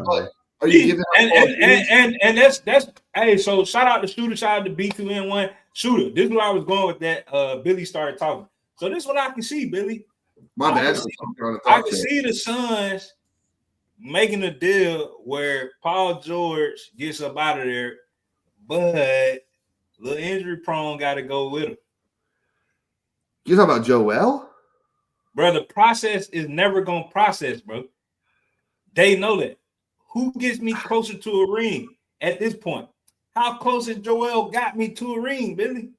are you giving and that's hey, so shout out to Shooter, shout out to B2N1. Shooter, this is where I was going with that. Billy started talking. So this is what I can see, Billy. My bad. I can see the Suns making a deal where Paul George gets up out of there, but little injury prone got to go with him. You talking about Joel? Bro, the process is never gonna process, bro. They know that. Who gets me closer to a ring at this point? How close has Joel got me to a ring, Billy?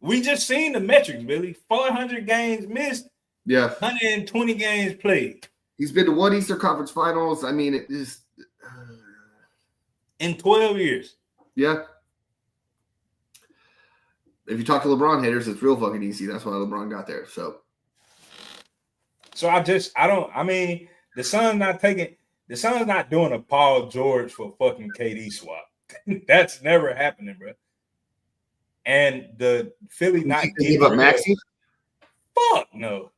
We just seen the metrics, Billy. 400 games missed. Yeah. 120 games played. He's been to one Eastern Conference Finals. I mean, it is in 12 years. Yeah. If you talk to LeBron haters, it's real fucking easy. That's why LeBron got there. So the Suns not doing a Paul George for fucking KD swap. That's never happening, bro. And the Philly not give up Maxey? Fuck no.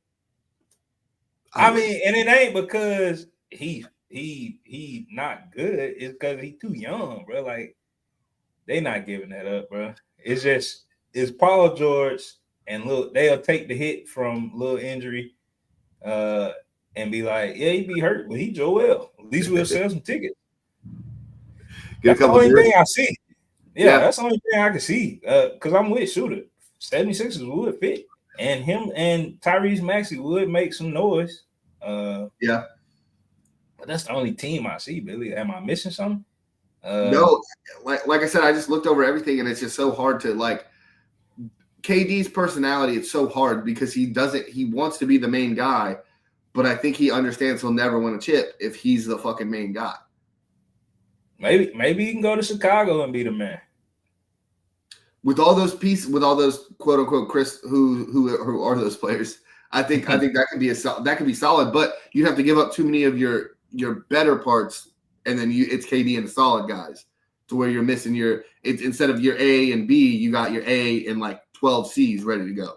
I mean, and it ain't because he not good. It's because he's too young, bro. Like they not giving that up, bro. It's Paul George and look, they'll take the hit from little injury, and be like, yeah, he be hurt, but he Joel. At least we'll sell some tickets. That's the only thing I see. Yeah, that's the only thing I can see. Because I'm with Shooter. 76ers would fit. And him and Tyrese Maxey would make some noise. Yeah. But that's the only team I see, Billy. Am I missing something? No. Like I said, I just looked over everything, and it's just so hard to, like, KD's personality, it's so hard because he wants to be the main guy, but I think he understands he'll never win a chip if he's the fucking main guy. Maybe he can go to Chicago and be the man. With all those quote unquote Chris who are those players, I think that could be solid, but you have to give up too many of your better parts, and then it's KD and the solid guys to where you're missing instead of your A and B, you got your A and like 12 C's ready to go.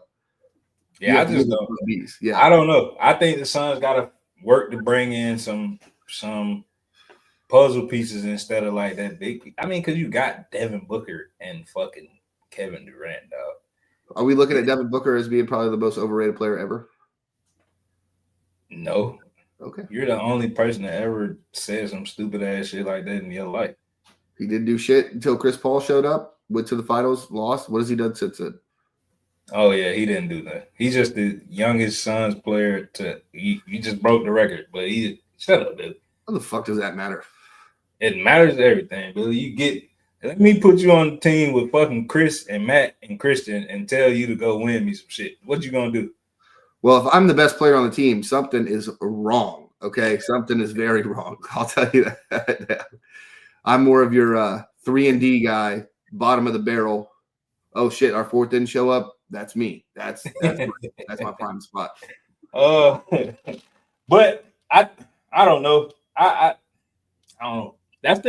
Yeah, I just don't. Yeah, I don't know. I think the Suns got to work to bring in some puzzle pieces instead of like that big. I mean, because you got Devin Booker and fucking Kevin Durant, dog. Are we looking at Devin Booker as being probably the most overrated player ever? No. Okay. You're the only person that ever said some stupid ass shit like that in your life. He didn't do shit until Chris Paul showed up, went to the finals, lost. What has he done since then? Oh, yeah, he didn't do that. He's just the youngest Suns player he just broke the record, but shut up, Billy. What the fuck does that matter? It matters everything, Billy. Let me put you on the team with fucking Chris and Matt and Christian and tell you to go win me some shit. What you gonna do? Well, if I'm the best player on the team, something is wrong. Okay, something is very wrong. I'll tell you that. I'm more of your 3-and-D guy, bottom of the barrel. Oh shit, our fourth didn't show up. That's me. That's my prime spot. But I don't know. I don't know. That's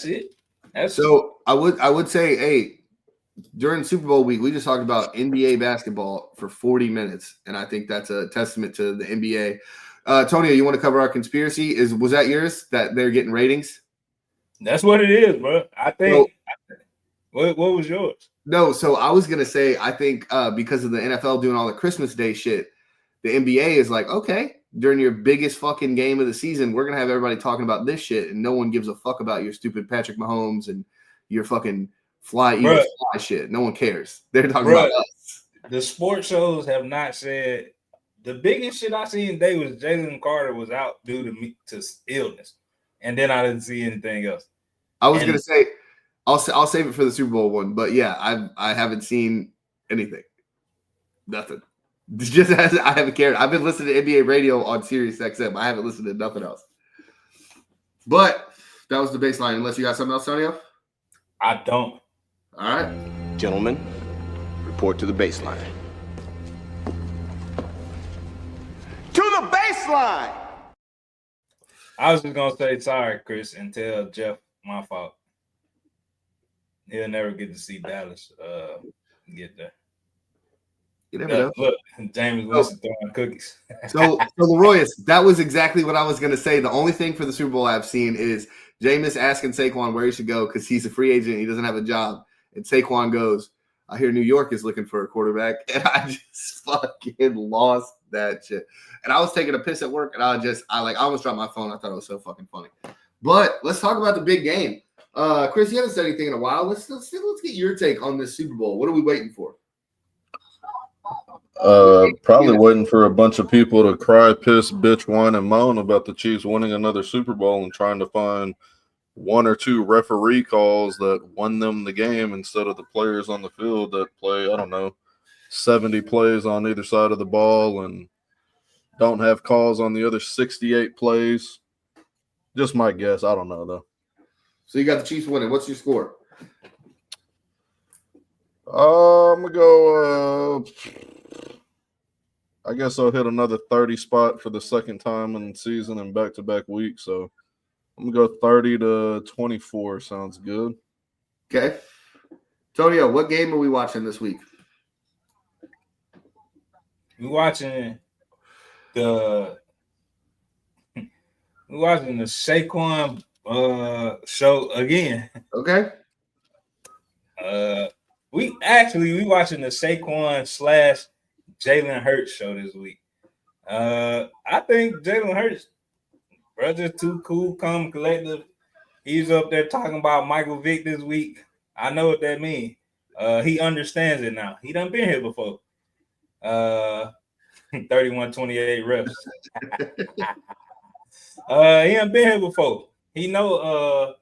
it. So I would say, hey, during Super Bowl week, we just talked about NBA basketball for 40 minutes, and I think that's a testament to the NBA. Tonio, you want to cover our conspiracy? Was that yours that they're getting ratings? That's what it is, bro. I think. What was yours? No, so I was gonna say I think because of the NFL doing all the Christmas Day shit, the NBA is like, okay, during your biggest fucking game of the season, we're gonna have everybody talking about this shit, and no one gives a fuck about your stupid Patrick Mahomes and your fucking fly shit. No one cares. They're talking about us. The sports shows have not said. The biggest shit I seen today was Jalen Carter was out due to illness, and then I didn't see anything else. I was gonna say I'll save it for the Super Bowl one, but yeah, I haven't seen anything, nothing. Just as I haven't cared. I've been listening to NBA radio on Sirius XM. I haven't listened to nothing else. But that was the baseline. Unless you got something else, Tonio? I don't. All right, Gentlemen, report to the baseline. To the baseline. I was just gonna say sorry, Chris, and tell Jeff my fault. He'll never get to see Dallas get there. you never know. Look, James Winston throwing cookies. So Leroyus, that was exactly what I was going to say. The only thing for the Super Bowl I've seen is Jameis asking Saquon where he should go because he's a free agent. He doesn't have a job. And Saquon goes, I hear New York is looking for a quarterback. And I just fucking lost that shit. And I was taking a piss at work, and I almost dropped my phone. I thought it was so fucking funny. But let's talk about the big game. Chris, you haven't said anything in a while. Let's get your take on this Super Bowl. What are we waiting for? Probably waiting for a bunch of people to cry, piss, bitch, whine, and moan about the Chiefs winning another Super Bowl and trying to find one or two referee calls that won them the game instead of the players on the field that play, 70 plays on either side of the ball and don't have calls on the other 68 plays. Just my guess. I don't know, though. So you got the Chiefs winning. What's your score? I'm going to go I guess I'll hit another 30 spot for the second time in the season and back-to-back weeks. So I'm going to go 30-24. Sounds good. Okay. Tonio, what game are we watching this week? We're watching the Saquon show again. Okay. We watching the Saquon / Jalen Hurts show this week. I think Jalen Hurts, brother, too cool, calm, collective. He's up there talking about Michael Vick this week. I know what that means. He understands it now. He done been here before. 31-28 refs. He done been here before. He know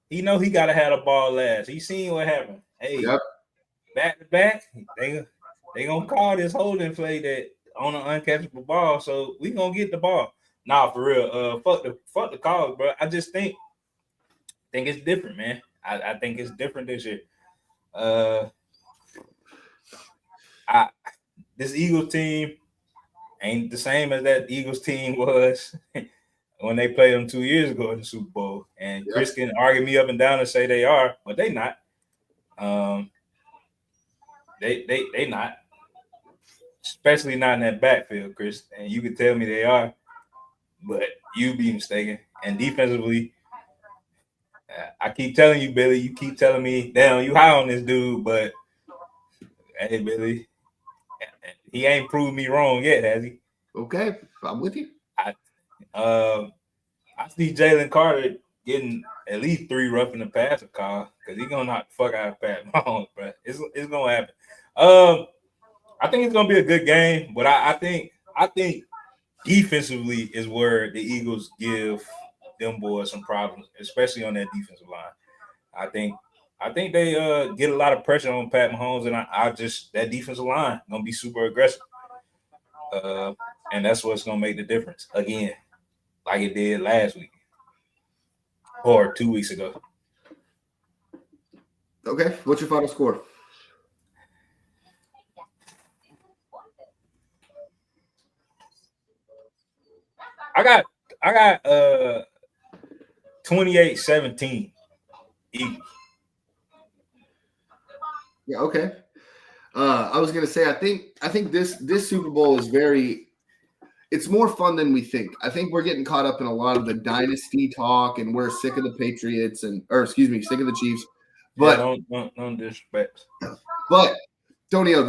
he gotta have a ball last. He seen what happened. Hey, yep. back to back, they gonna call this holding play that on an uncatchable ball. So we gonna get the ball. Nah, for real. Fuck the calls, bro. I just think it's different, man. I think it's different this year. This Eagles team ain't the same as that Eagles team was when they played them 2 years ago in the Super Bowl. And Chris can argue me up and down and say they are, but they not. They not, especially not in that backfield, Chris. And you can tell me they are, but you be mistaken. And defensively, I keep telling you, Billy. You keep telling me, damn, you high on this dude, but hey, Billy, he ain't proved me wrong yet, has he? Okay, I'm with you. I see Jalen Carter getting at least 3 roughing the passer call because he's gonna knock the fuck out of Pat Mahomes, bro. It's gonna happen. I think it's gonna be a good game, but I think defensively is where the Eagles give them boys some problems, especially on that defensive line. I think they get a lot of pressure on Pat Mahomes, and I just that defensive line gonna be super aggressive. And that's what's gonna make the difference again, like it did last week or 2 weeks ago. Okay, what's your final score? I got 28-17 Eagles. Yeah, okay. I was gonna say I think this Super Bowl is it's more fun than we think. I think we're getting caught up in a lot of the dynasty talk, and we're sick of the Patriots sick of the Chiefs. But don't disrespect. But Tonio,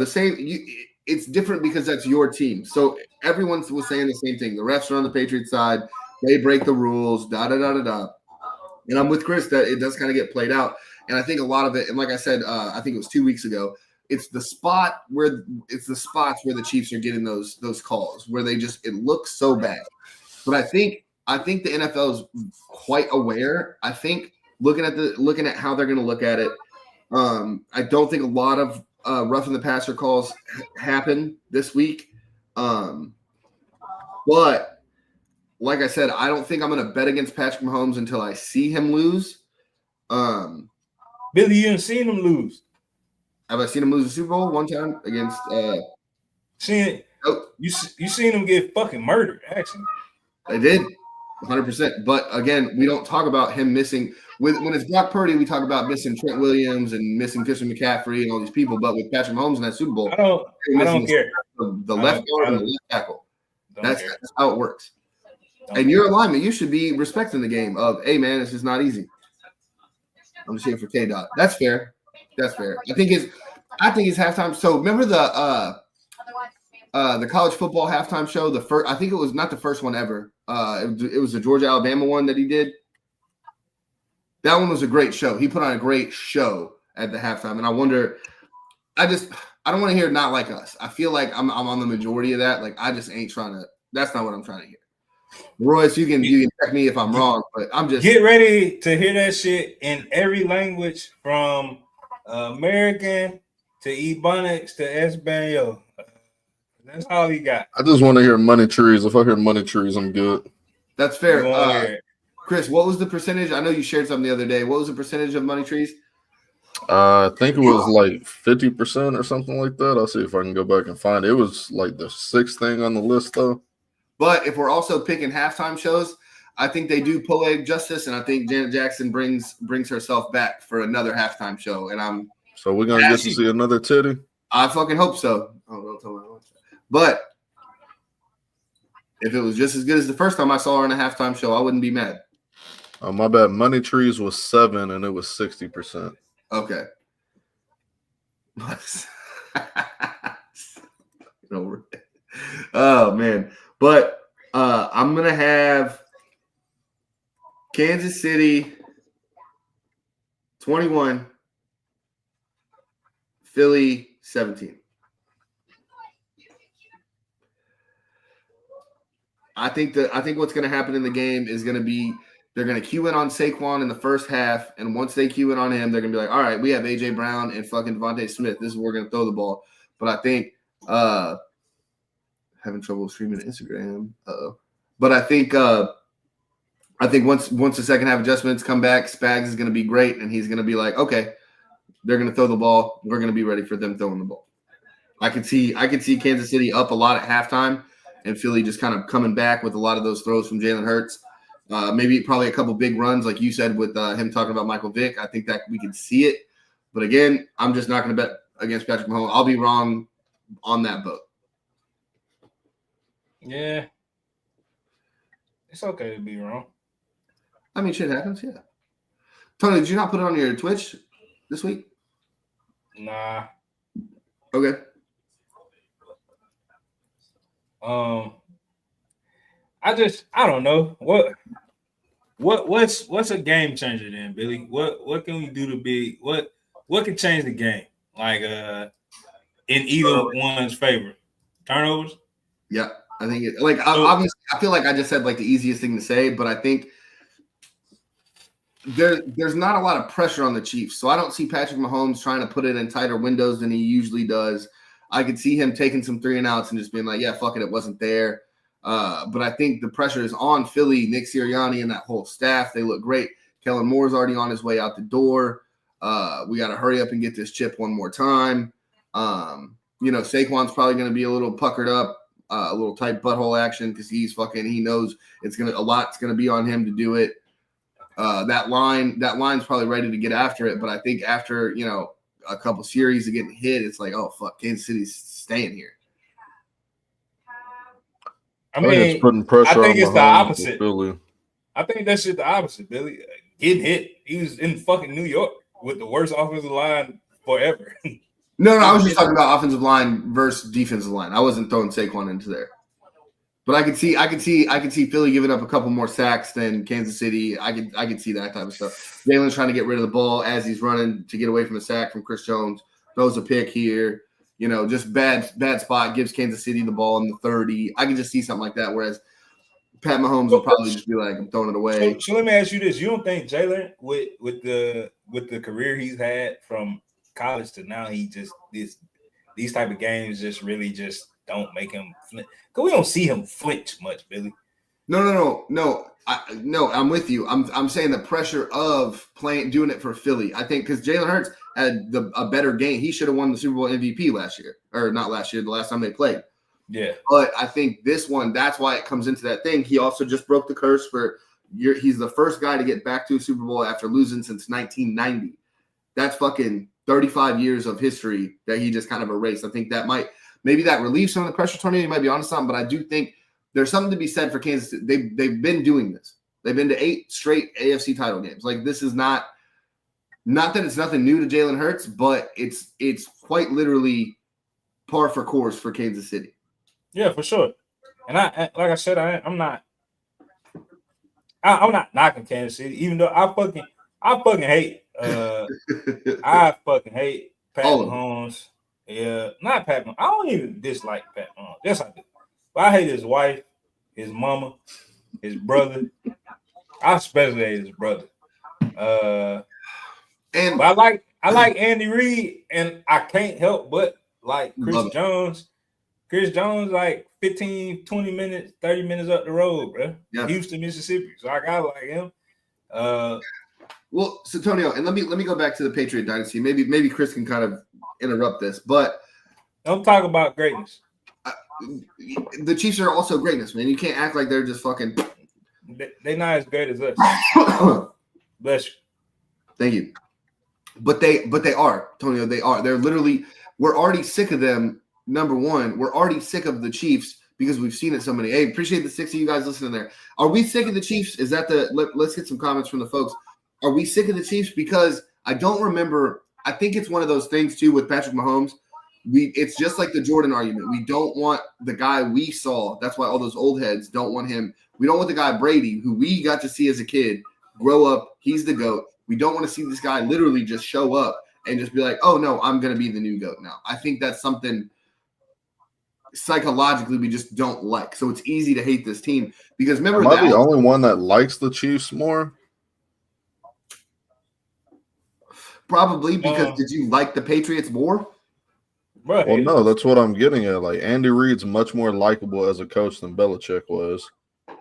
it's different because that's your team. So everyone was saying the same thing. The refs are on the Patriots side. They break the rules. Da da da da da. And I'm with Chris that it does kind of get played out. And I think a lot of it, and like I said, I think it was 2 weeks ago. It's the spots where the Chiefs are getting those calls where it looks so bad. But I think the NFL is quite aware. I think looking at how they're going to look at it, I don't think a lot of roughing the passer calls happen this week. But like I said, I don't think I'm going to bet against Patrick Mahomes until I see him lose. Billy, you haven't seen him lose. Have I seen him lose a Super Bowl one time against? You seen him get fucking murdered? Actually, I did, 100%. But again, we don't talk about him missing. When it's Brock Purdy, we talk about missing Trent Williams and missing Christian McCaffrey and all these people. But with Patrick Mahomes in that Super Bowl, I don't care. The left guard and the left tackle. That's how it works. And your alignment, you should be respecting the game of, hey man, this is not easy. I'm just here for K-Dot. That's fair. I think his halftime. So remember the college football halftime show. I think it was not the first one ever. It was the Georgia Alabama one that he did. That one was a great show. He put on a great show at the halftime, and I wonder. I don't want to hear "Not Like Us." I feel like I'm on the majority of that. Like I just ain't trying to. That's not what I'm trying to hear. Royce, you can check me if I'm wrong, but I'm just get ready to hear that shit in every language from American to Ebonics to Espanol. That's all he got. I just want to hear money trees. If I hear money trees, I'm good. That's fair. Chris, what was the percentage? I know you shared something the other day. What was the percentage of money trees? I think it was like 50% or something like that. I'll see if I can go back and find it. It was like the 6th thing on the list, though. But if we're also picking halftime shows, I think they do poetic justice, and I think Janet Jackson brings herself back for another halftime show. And so we're gonna get to see another titty. I fucking hope so. But if it was just as good as the first time I saw her in a halftime show, I wouldn't be mad. My bad. Money trees was 7, and it was 60%. Okay. Oh man. But I'm going to have Kansas City 21, Philly 17. I think what's going to happen in the game is going to be They're going to cue in on Saquon in the first half, and once they cue in on him, they're going to be like, all right, we have A.J. Brown and fucking Devontae Smith. This is where we're going to throw the ball. But I think having trouble streaming to Instagram. But I think once the second half adjustments come back, Spags is going to be great, and he's going to be like, okay, they're going to throw the ball. We're going to be ready for them throwing the ball. I could see Kansas City up a lot at halftime, and Philly just kind of coming back with a lot of those throws from Jalen Hurts. Probably a couple big runs, like you said, with him talking about Michael Vick. I think that we can see it. But again, I'm just not going to bet against Patrick Mahomes. I'll be wrong on that boat. Yeah. It's okay to be wrong. I mean, shit happens, yeah. Tony, did you not put it on your Twitch this week? Nah. Okay. I don't know. What's a game changer then, Billy? What can we do to be what can change the game? Like in either one's favor? Turnovers? Yeah. I think obviously I feel like I just said like the easiest thing to say, but I think there's not a lot of pressure on the Chiefs. So I don't see Patrick Mahomes trying to put it in tighter windows than he usually does. I could see him taking some 3-and-outs and just being like, yeah, fuck it, it wasn't there. But I think the pressure is on Philly, Nick Sirianni, and that whole staff. They look great. Kellen Moore's already on his way out the door. We got to hurry up and get this chip one more time. Saquon's probably going to be a little puckered up, a little tight butthole action because he knows a lot's going to be on him to do it. That line's probably ready to get after it. But I think after, a couple series of getting hit, it's like, oh, fuck, Kansas City's staying here. I mean, it's putting pressure I think on it's the opposite. Philly. I think that's just the opposite, Billy. Getting hit. He was in fucking New York with the worst offensive line forever. No, I was just talking about offensive line versus defensive line. I wasn't throwing Saquon into there. But I could see Philly giving up a couple more sacks than Kansas City. I could see that type of stuff. Jalen's trying to get rid of the ball as he's running to get away from a sack from Chris Jones. Throws a pick here. Just bad spot, gives Kansas City the ball in the 30. I can just see something like that. Whereas Pat Mahomes will probably just be like, I'm throwing it away. So let me ask you this: you don't think Jalen, with the career he's had from college to now, he just these type of games just really just don't make him flinch? Because we don't see him flinch much, Billy. No. I'm with you. I'm saying the pressure of doing it for Philly. I think because Jalen Hurts had a better game. He should have won the Super Bowl MVP last year, or not last year, the last time they played. Yeah. But I think this one, that's why it comes into that thing. He also just broke the curse he's the first guy to get back to a Super Bowl after losing since 1990. That's fucking 35 years of history that he just kind of erased. I think maybe that relieves some of the pressure, Tony. You might be onto something, but I do think there's something to be said for Kansas City. They've been doing this. They've been to 8 straight AFC title games. Like, this is not that it's nothing new to Jalen Hurts, but it's quite literally par for course for Kansas City. Yeah, for sure. And like I said, I'm not knocking Kansas City, even though I fucking hate I fucking hate Pat Mahomes. Yeah, not Pat Mahomes. I don't even dislike Pat Mahomes. Yes, I do. But I hate his wife, his mama, his brother. I especially hate his brother. But I like Andy Reid, and I can't help but like Chris Jones. Chris Jones, like 15, 20 minutes, 30 minutes up the road, bro. Yeah. Houston, Mississippi. So I gotta like him. Well, Santonio, and let me go back to the Patriot dynasty. Maybe Chris can kind of interrupt this, but don't talk about greatness. The Chiefs are also greatness, man. You can't act like they're just fucking. They're not as great as us. Bless you. Thank you. But they are, Tonio. They are. They're literally. We're already sick of them. Number one, we're already sick of the Chiefs because we've seen it so many. Hey, appreciate the 6 of you guys listening there. Are we sick of the Chiefs? Is that let's get some comments from the folks. Are we sick of the Chiefs? Because I don't remember. I think it's one of those things too with Patrick Mahomes. It's just like the Jordan argument. We don't want the guy we saw. That's why all those old heads don't want him. We don't want the guy Brady, who we got to see as a kid, grow up. He's the GOAT. We don't want to see this guy literally just show up and just be like, oh, no, I'm going to be the new GOAT now. I think that's something psychologically we just don't like. So it's easy to hate this team because remember Am I that the only one that likes the Chiefs more? probably because did you like the Patriots more? Bro, Well, no, that's what I'm getting at. Like Andy Reid's much more likable as a coach than Belichick was.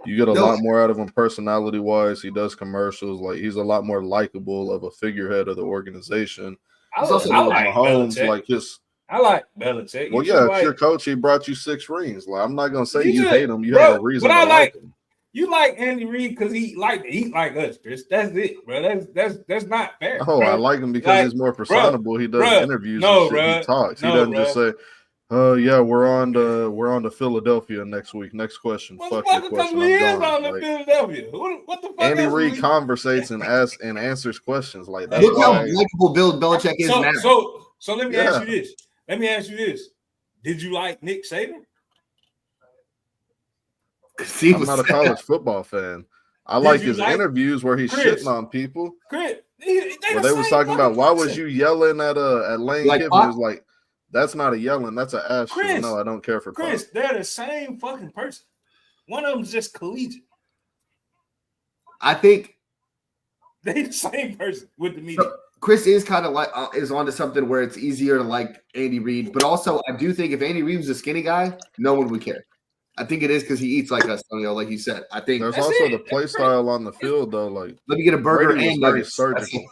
You get a lot more out of him personality-wise. He does commercials. Like he's a lot more likable of a figurehead of the organization. I also like Mahomes, Belichick. like his. I like Belichick. Well, yeah, it's your coach. He brought you 6 rings. Like I'm not gonna say you just, hate him. You bro, have a reason but to like him. You like Andy Reid because he like to eat like us, Chris. That's it, bro. That's not fair. Oh, bro. I like him because he's more personable. He does interviews and shit. He talks. He doesn't just say, yeah, we're on to Philadelphia next week. Next question. Fuck your question. We is I'm on gone. to Philadelphia. What the fuck? Andy Reid conversates and asks and answers questions like that. Look how likable Bill Belichick is now. So let me ask you this. Let me ask you this. Did you like Nick Saban? See, I'm not a college football fan. I like his interviews where he's shitting on people. Chris, where they was talking about why was you yelling at Lane Kiffin? It was like that's not a yelling, that's an ass shit. No, I don't care for Chris. They're the same fucking person. One of them's just collegiate. I think they the same person with the media. So Chris is kind of like is onto something where it's easier to like Andy Reid, but also I do think if Andy Reid was a skinny guy, no one would care. I think it is because he eats like us, like you said. I think there's also the play style on the field, though. Like, let me get a burger Brady and nuggets. Surgical.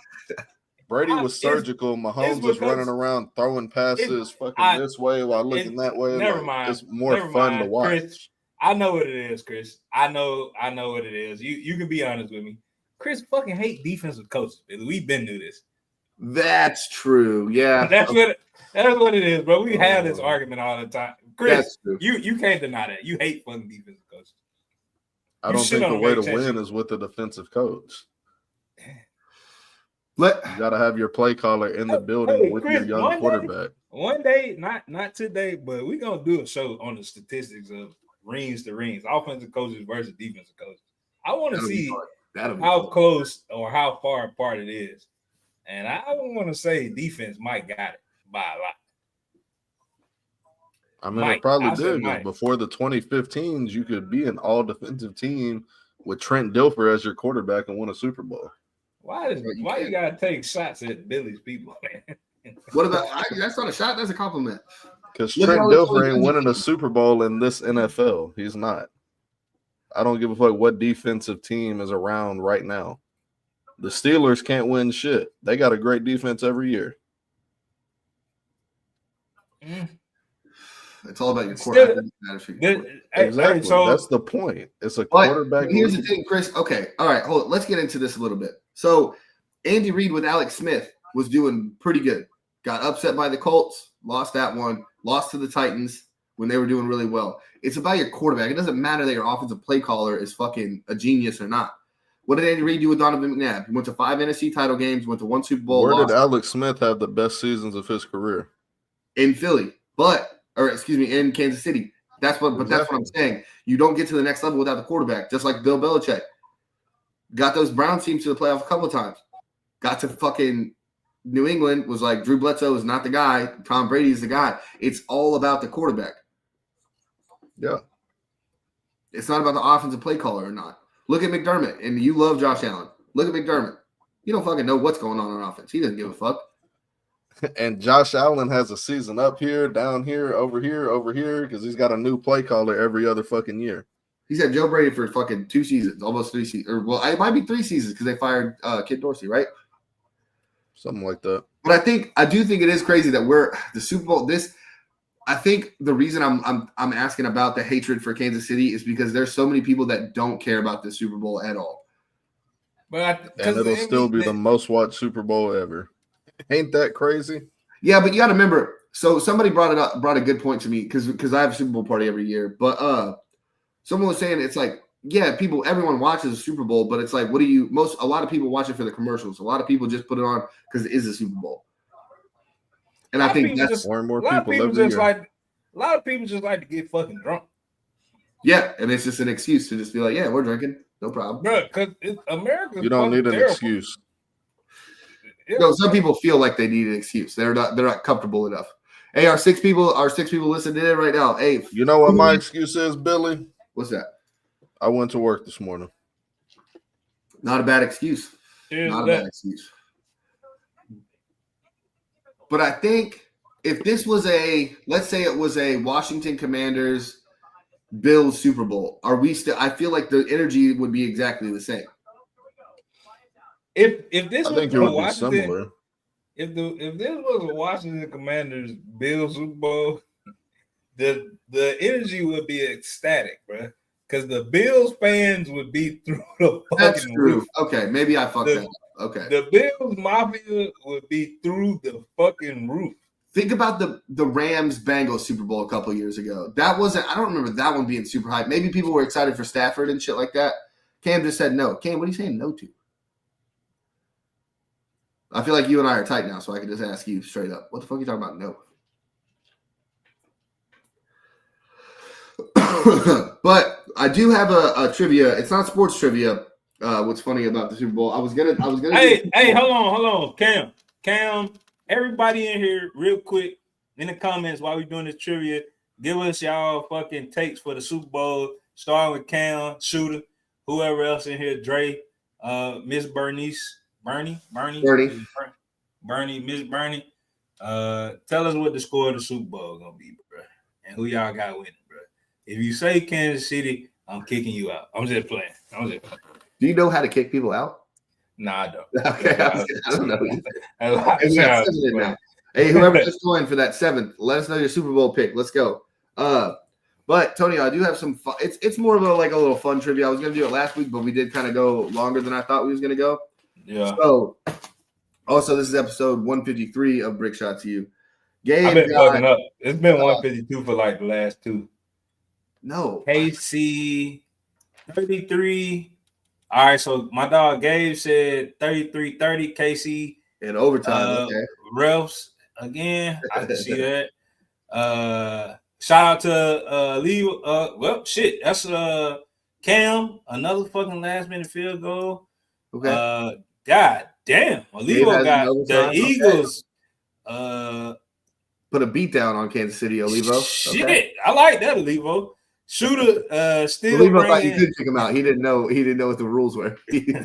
Brady was surgical. Mahomes was running around throwing passes, this way while looking that way. Never mind. It's more fun to watch. Chris, I know what it is, Chris. I know what it is. You can be honest with me. Chris fucking hate defensive coaches. We've been through this. That's true. Yeah, that's what it is, bro. We have this argument all the time. Chris, you can't deny that. You hate fucking defensive coaches. I don't think the way to win is with the defensive coach. You got to have your play caller in the building with Chris, your young quarterback. One day, not today, but we're going to do a show on the statistics of rings to rings, offensive coaches versus defensive coaches. I want to see how close or how far apart it is. And I want to say defense might got it by a lot. I mean, it probably did because before the 2015s, you could be an all-defensive team with Trent Dilfer as your quarterback and win a Super Bowl. Why you gotta take shots at Billy's people, man? What about that's not a shot, that's a compliment. Because Trent Dilfer ain't winning a Super Bowl in this NFL. He's not. I don't give a fuck what defensive team is around right now. The Steelers can't win shit. They got a great defense every year. It's all about your quarterback. Exactly. So that's the point. It's a quarterback. Here's the thing, Chris. Okay. All right. Hold on. Let's get into this a little bit. So Andy Reid with Alex Smith was doing pretty good. Got upset by the Colts. Lost that one. Lost to the Titans when they were doing really well. It's about your quarterback. It doesn't matter that your offensive play caller is fucking a genius or not. What did Andy Reid do with Donovan McNabb? He went to 5 NFC title games, went to 1 Super Bowl. Where did Alex Smith have the best seasons of his career? In Philly. In Kansas City. That's what I'm saying. You don't get to the next level without the quarterback, just like Bill Belichick. Got those Browns teams to the playoffs a couple of times. Got to fucking New England, was like Drew Bledsoe is not the guy. Tom Brady is the guy. It's all about the quarterback. Yeah. It's not about the offensive play caller or not. Look at McDermott, and you love Josh Allen. Look at McDermott. You don't fucking know what's going on offense. He doesn't give a fuck. And Josh Allen has a season up here, down here, over here, because he's got a new play caller every other fucking year. He's had Joe Brady for fucking 2 seasons, almost 3 seasons. Or, well, it might be 3 seasons because they fired Kid Dorsey, right? Something like that. But I do think it is crazy that we're the Super Bowl. I think the reason I'm asking about the hatred for Kansas City is because there's so many people that don't care about the Super Bowl at all. And it'll still be the most watched Super Bowl ever. Ain't that crazy? Yeah, but you got to remember. So somebody brought a good point to me because I have a Super Bowl party every year. But someone was saying it's like, yeah, everyone watches a Super Bowl, but it's like, a lot of people watch it for the commercials. A lot of people just put it on because it is a Super Bowl. And I think that's more and more people every year. A lot of people just like to get fucking drunk. Yeah, and it's just an excuse to just be like, yeah, we're drinking, no problem. Bro, because America. You don't need an excuse. No, some people feel like they need an excuse. They're not comfortable enough. Hey, our six people listening to it right now. Hey, You know what my excuse is, Billy? what's that? I went to work this morning. Not a bad excuse. Cheers Not to a that. bad excuse. But I think if this was let's say it was a Washington Commanders Bills Super Bowl, are we still? I feel like the energy would be exactly the same. If this I was think it a would be Washington, similar. if this was a Washington Commanders Bills Super Bowl, the energy would be ecstatic, bro. Because the Bills fans would be through the That's fucking true. roof. Okay, maybe I fucked that up. Okay. The Bills Mafia would be through the fucking roof. Think about the Rams Bengals Super Bowl a couple years ago. That wasn't. I don't remember that one being super hype. Maybe people were excited for Stafford and shit like that. Cam just said no. Cam, what are you saying no to? I feel like you and I are tight now, so I can just ask you straight up. What the fuck are you talking about? No. But I do have a trivia. It's not sports trivia. What's funny about the Super Bowl? I was gonna. Hey, hold on, Cam. Everybody in here, real quick, in the comments while we're doing this trivia, give us y'all fucking takes for the Super Bowl. Starting with Cam, Shooter, whoever else in here, Dre, Miss Bernice, Miss Bernie. Tell us what the score of the Super Bowl gonna be, bro, and who y'all got winning, bro. If you say Kansas City, I'm kicking you out. I'm just playing. Do you know how to kick people out? Nah, I don't. Okay, I don't know. Now. Hey, whoever just joined for that 7th, let us know your Super Bowl pick. Let's go. But Tony, I do have some fun. It's more of a little fun trivia. I was gonna do it last week, but we did kind of go longer than I thought we was gonna go. Yeah. So, also, this is episode 153 of Brick Shot to You. Gabe, I've been fucking up. It's been 152 for like the last two. No, KC 33. All right, so my dog Gabe said 33-30. KC in overtime. Okay. refs again. I can see that. Shout out to Lee. Well, shit, that's Cam, another fucking last minute field goal. Okay. God damn, Olivo got the Eagles. Put a beat down on Kansas City, Olivo. Shit, okay. I like that, Olivo. Shooter still. Olivo thought you could kick him out. He didn't know what the rules were.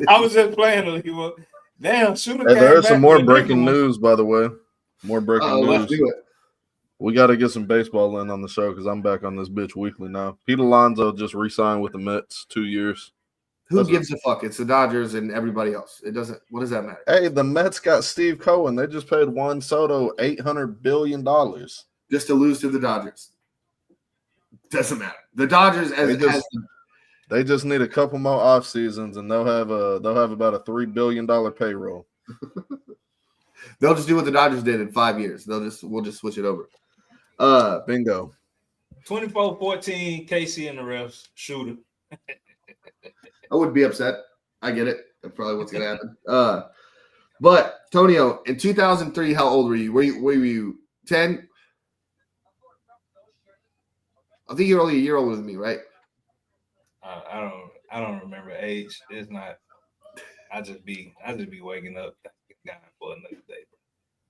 I was just playing, Olivo. Damn, Shooter. Hey, there's some more breaking news, by the way. More breaking news. Let's do it. We got to get some baseball in on the show because I'm back on this bitch weekly now. Pete Alonso just re-signed with the Mets 2 years. Who gives a fuck? It's the Dodgers and everybody else. It doesn't. What does that matter? Hey, the Mets got Steve Cohen. They just paid Juan Soto $800 billion just to lose to the Dodgers. Doesn't matter. The Dodgers they just need a couple more off seasons and they'll have about a $3 billion payroll. They'll just do what the Dodgers did in 5 years. We'll just switch it over. Bingo. 24-14 KC and the refs. Shooter. I wouldn't be upset. I get it. That's probably what's gonna happen. But Tonio, in 2003, how old were you? Were you 10? I think you're only a year older than me, right? I don't remember age. It's not. I just be waking up for another day.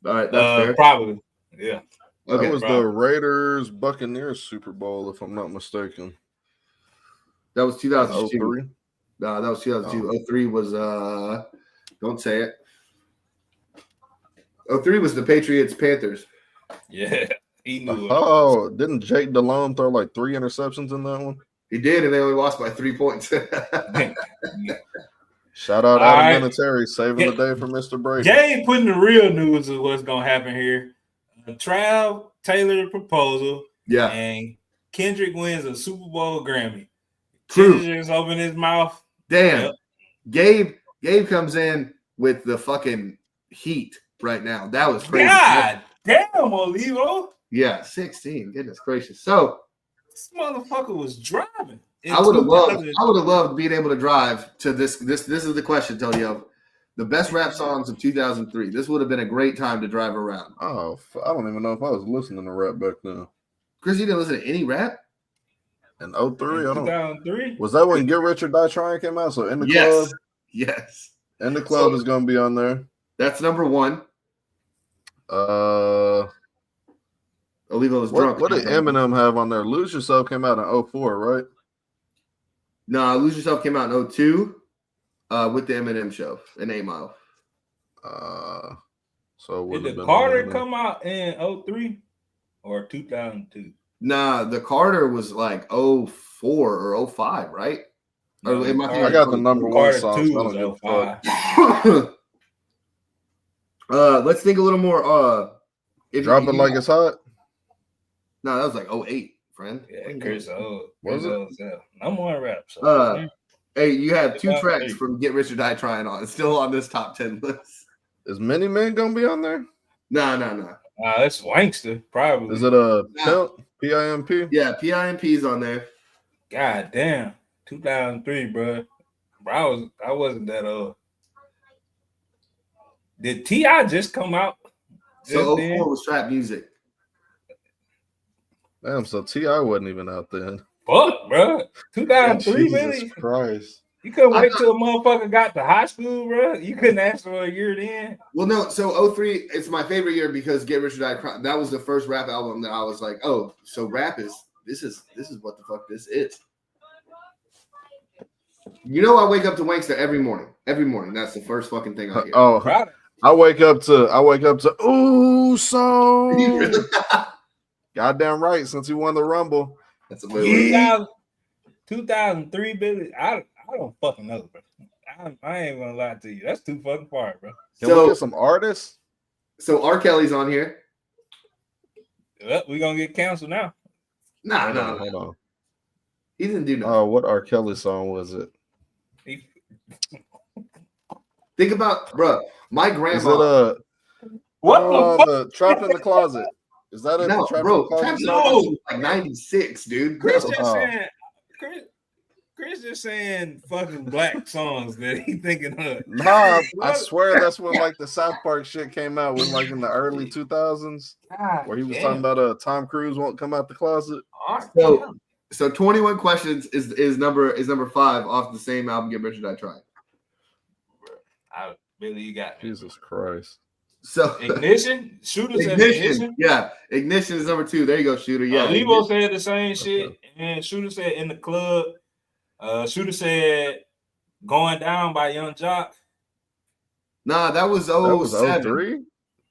All right, that's fair. Probably, yeah. Okay, that was the Raiders Buccaneers Super Bowl, if I'm not mistaken. That was 2002. 03? No, that was 2002. 03 was don't say it. 03 was the Patriots Panthers. Yeah, he knew. Oh, didn't Jake Delhomme throw like 3 interceptions in that one? He did, and they only lost by 3 points. Shout out Adam Vinatieri saving the day for Mr. Brady. Gabe putting the real news of what's gonna happen here. Trav Taylor proposal. Yeah. And Kendrick wins a Super Bowl Grammy. True. Kendrick just opened his mouth. Damn. Yep. Gabe comes in with the fucking heat right now. That was crazy. God damn, Olivo. Yeah, 16. Goodness gracious. So this motherfucker was driving. I would have loved being able to drive to this. This is the question, Tonio. The best rap songs of 2003. This would have been a great time to drive around. Oh, I don't even know if I was listening to rap back then. Chris, you didn't listen to any rap? In 03? I don't. 2003? Was that when Get Rich or Die Trying came out? So In the Club? Yes. In the Club is going to be on there. That's number one. Olivo was drunk. What did Eminem have on there? Lose Yourself came out in 04, right? No, Lose Yourself came out in 02 with the Eminem show in 8 Mile. So did the Carter come out in 03 or 2002? Nah, the Carter was like 04 or 05, right? No, I got the number one Carter song. 2 So I was don't give a 05. Let's think a little more. Drop It Like It's Hot. No, that was like 08, friend. Yeah, Chris old. Was it? No more rap. So. Hey, you have 2 About tracks 8. from Get Rich or Die Trying on. It's still on this top 10 list. Is Many Men gonna be on there? No. That's Wankster, probably. Is it a Pimp? P-I-M-P? Yeah, PIMP's on there. God damn. 2003, bro. I wasn't that old. Did T.I. just come out? So 04 was trap music. Damn, so T.I. wasn't even out then. Fuck, bro. 2003, Jesus really? Christ. You couldn't wait till a motherfucker got to high school, bro? You couldn't ask for a year then? Well, no. So 03, it's my favorite year because Get Rich or Die Trying. That was the first rap album that I was like, oh, so rap this is what the fuck this is. You know, I wake up to Wankster every morning. Every morning, that's the first fucking thing I hear. Oh, I wake up to ooh song. Goddamn right, since he won the Rumble. That's a little 2003, Billy. I don't fucking know, bro. I ain't gonna lie to you. That's too fucking far, bro. Can we get some artists? So R. Kelly's on here. Well, we gonna get canceled now. Nah, Hold on. He didn't do nothing. Oh, what R. Kelly song was it? Think about, bro. My grandma. Is it the Trapped in the Closet? Is that it? No, bro. Trapped in the Closet was like 96, dude. Chris just saying fucking black songs that he thinking of. Nah, I swear that's when like the South Park shit came out. Was like in the early 2000s, where he was talking about Tom Cruise won't come out the closet. So 21 Questions is number 5 off the same album. Get Rich or Die Trying. Billy, you got me. Jesus Christ. So Ignition, Shooter said Ignition. Yeah, Ignition is number 2. There you go, Shooter. Yeah, Levo said the same shit, and Shooter said In the Club. Shooter said Going Down by Young Jock. Nah, that was 07. 03?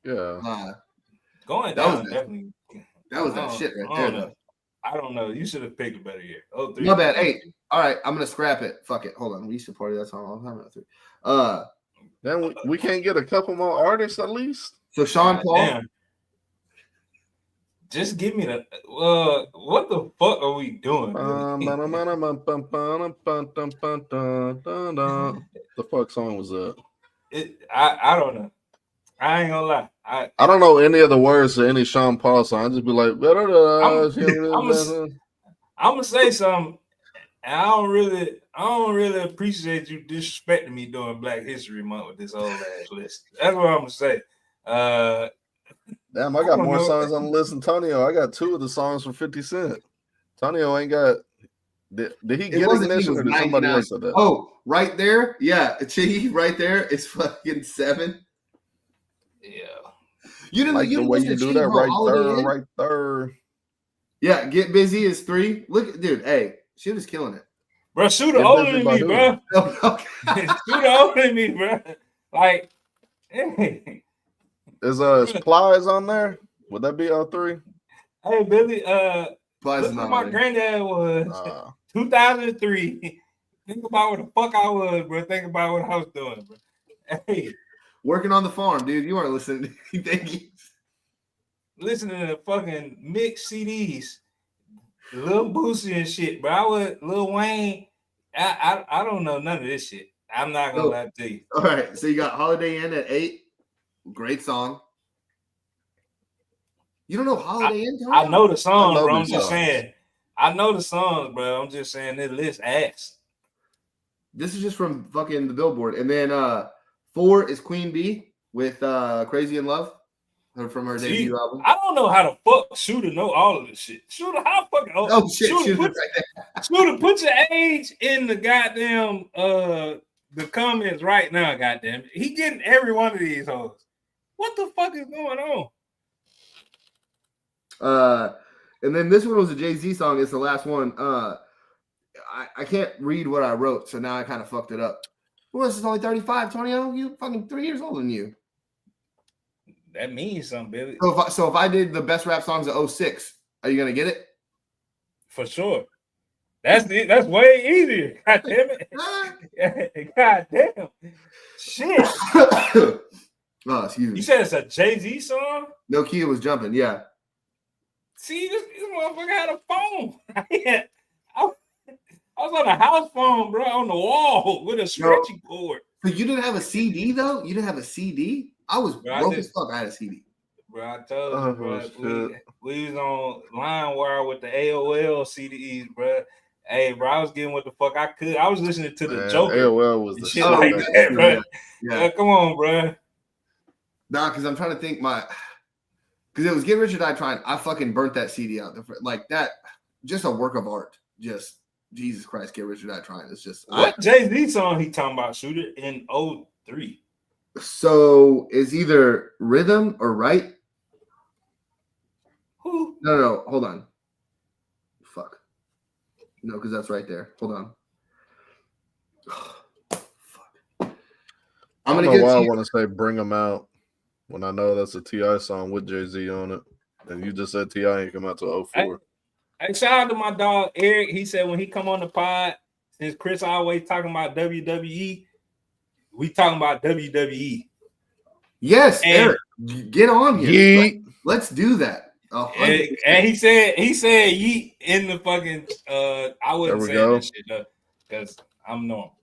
Yeah. Nah. Going Down definitely. That was that shit right there. I don't know. You should have picked a better year. 03. My bad. Hey, all right, I'm gonna scrap it. Fuck it. Hold on. We used to party that song all the time. 03. Then we can't get a couple more artists at least. So Sean Paul. Damn. Just give me the what the fuck are we doing? The fuck song was that? I don't know. I ain't gonna lie. I don't know any of the words to any Sean Paul song. I just be like, I'm gonna say something. And I don't really appreciate you disrespecting me during Black History Month with this old ass list. That's what I'm gonna say. Damn, I got more songs on the list than Tonio. I got 2 of the songs from 50 Cent. Tonio ain't got. Did he get Ignition or did somebody else say that? Oh, right there, yeah, Chiggy, right there is fucking 7. Yeah, you didn't like the way you do that right there. Yeah, Get Busy is 3. Look, dude, hey, Shooter's killing it. Bro, Shooter older than me, bro. Shooter older than me, bro. Like, hey. Is Plies on there? Would that be 03? Hey, Billy, Plies look what my granddad was. 2003. Think about what the fuck I was, bro. Think about what I was doing, bro. Hey. Working on the farm, dude. You weren't listening. Thank you. Listening to fucking mixed CDs. Lil Boosie and shit, bro. I was Lil Wayne. I don't know none of this shit. I'm not gonna lie to you. All right, so you got Holiday Inn at 8. Great song. You don't know Holiday Inn? I know the song, bro. I'm just saying. I know the songs, bro. I'm just saying this list ass. This is just from fucking the Billboard. And then 4 is Queen Bee with Crazy in Love. From her debut album. I don't know how the fuck Shooter know all of this shit. Shooter, how fucking Shooter, put your age in the goddamn the comments right now, goddamn it. He getting every one of these hoes. What the fuck is going on? And then this one was a Jay-Z song. It's the last one. I can't read what I wrote, so now I kind of fucked it up. Well, this is only 35, Tonio. You fucking 3 years older than you. That means something, Billy. So if I did the best rap songs of 06, are you gonna get it? For sure. That's way easier. God damn it. God damn. Shit. Oh, excuse me. You said it's a Jay-Z song? No Key was jumping, yeah. See, this motherfucker had a phone. I was on a house phone, bro, on the wall with a stretchy cord. But you didn't have a CD though? You didn't have a CD? I was broke as fuck. I had a CD. Bro, I told you, bro. We was on LimeWire with the AOL CDs, bro. Hey, bro, I was getting what the fuck I could. I was listening to the Joker. AOL was the shit like that, bro. Yeah. Come on, bro. Nah, because I'm trying to think because it was Get Rich or Die Trying. I fucking burnt that CD out. Like that, just a work of art. Just Jesus Christ, Get Rich or Die Trying. It's just what Jay-Z song he talking about, Shooter, in 03? So it's either Rhythm or Right. Who? No, hold on. Fuck. No, because that's right there. Hold on. Fuck. I don't know why I want to say Bring 'Em Out when I know that's a T.I. song with Jay-Z on it. And you just said T.I. ain't come out to 04. Hey, shout out to my dog Eric. He said when he come on the pod, since Chris always talking about WWE, we talking about WWE. Yes, and Eric, get on here. Let's do that. And he said yeet in the fucking I wouldn't say that shit though, because I'm normal.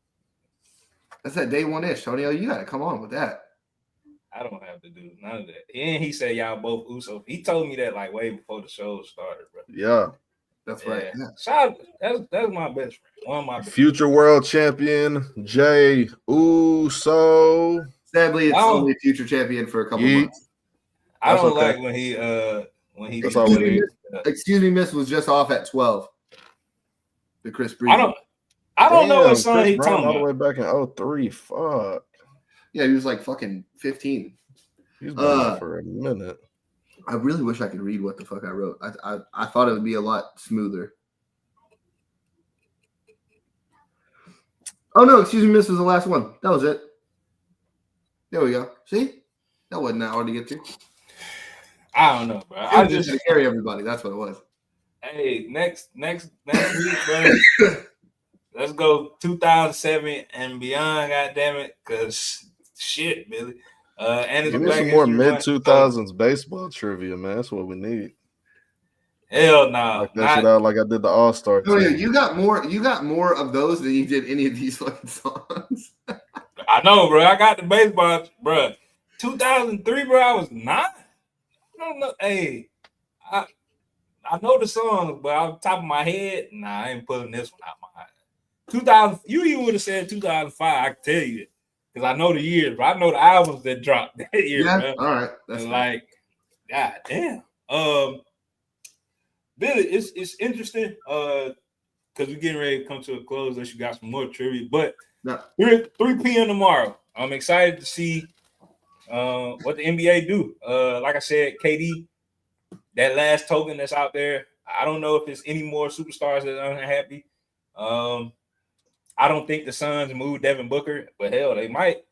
That's that day one-ish, Tonio. You gotta come on with that. I don't have to do none of that. And he said y'all both Uso. He told me that like way before the show started, bro. Yeah. That's right. Yeah. Shout out, that's my best friend. One of my best future friends. World champion Jay Uso. Sadly, it's only future champion for a couple months. I don't like when he that's all we need. Excuse me, Miss was just off at 12. The Chris Breeze. I don't know what song he talking all the way back in 03. Fuck. Yeah, he was like fucking 15. He's been there for a minute. I really wish I could read what the fuck I wrote. I thought it would be a lot smoother. Oh no, excuse me, Miss was the last one. That was it. There we go. See? That wasn't that hard to get to. I don't know, bro. I just had to carry everybody. That's what it was. Hey, next week, bro. Let's go 2007 and beyond, goddammit, because shit, Billy. And it's give me some more mid-2000s baseball trivia, man. That's what we need. Hell no. Like that shit out like I did the All-Star team. Oh, yeah, you got more of those than you did any of these fucking songs. I know, bro. I got the baseball, bro. 2003, bro, I was 9. I don't know. Hey, I know the songs, but off the top of my head, nah, I ain't pulling this one out my head. 2000, you even would have said 2005, I can tell you. Because I know the years, but I know the albums that dropped that year, bro. All right. That's like, god damn. Billy, it's interesting because we're getting ready to come to a close unless you got some more trivia. But we're at 3 p.m. tomorrow. I'm excited to see what the NBA do. Like I said, KD, that last token that's out there, I don't know if there's any more superstars that are unhappy. I don't think the Suns moved Devin Booker, but hell, they might.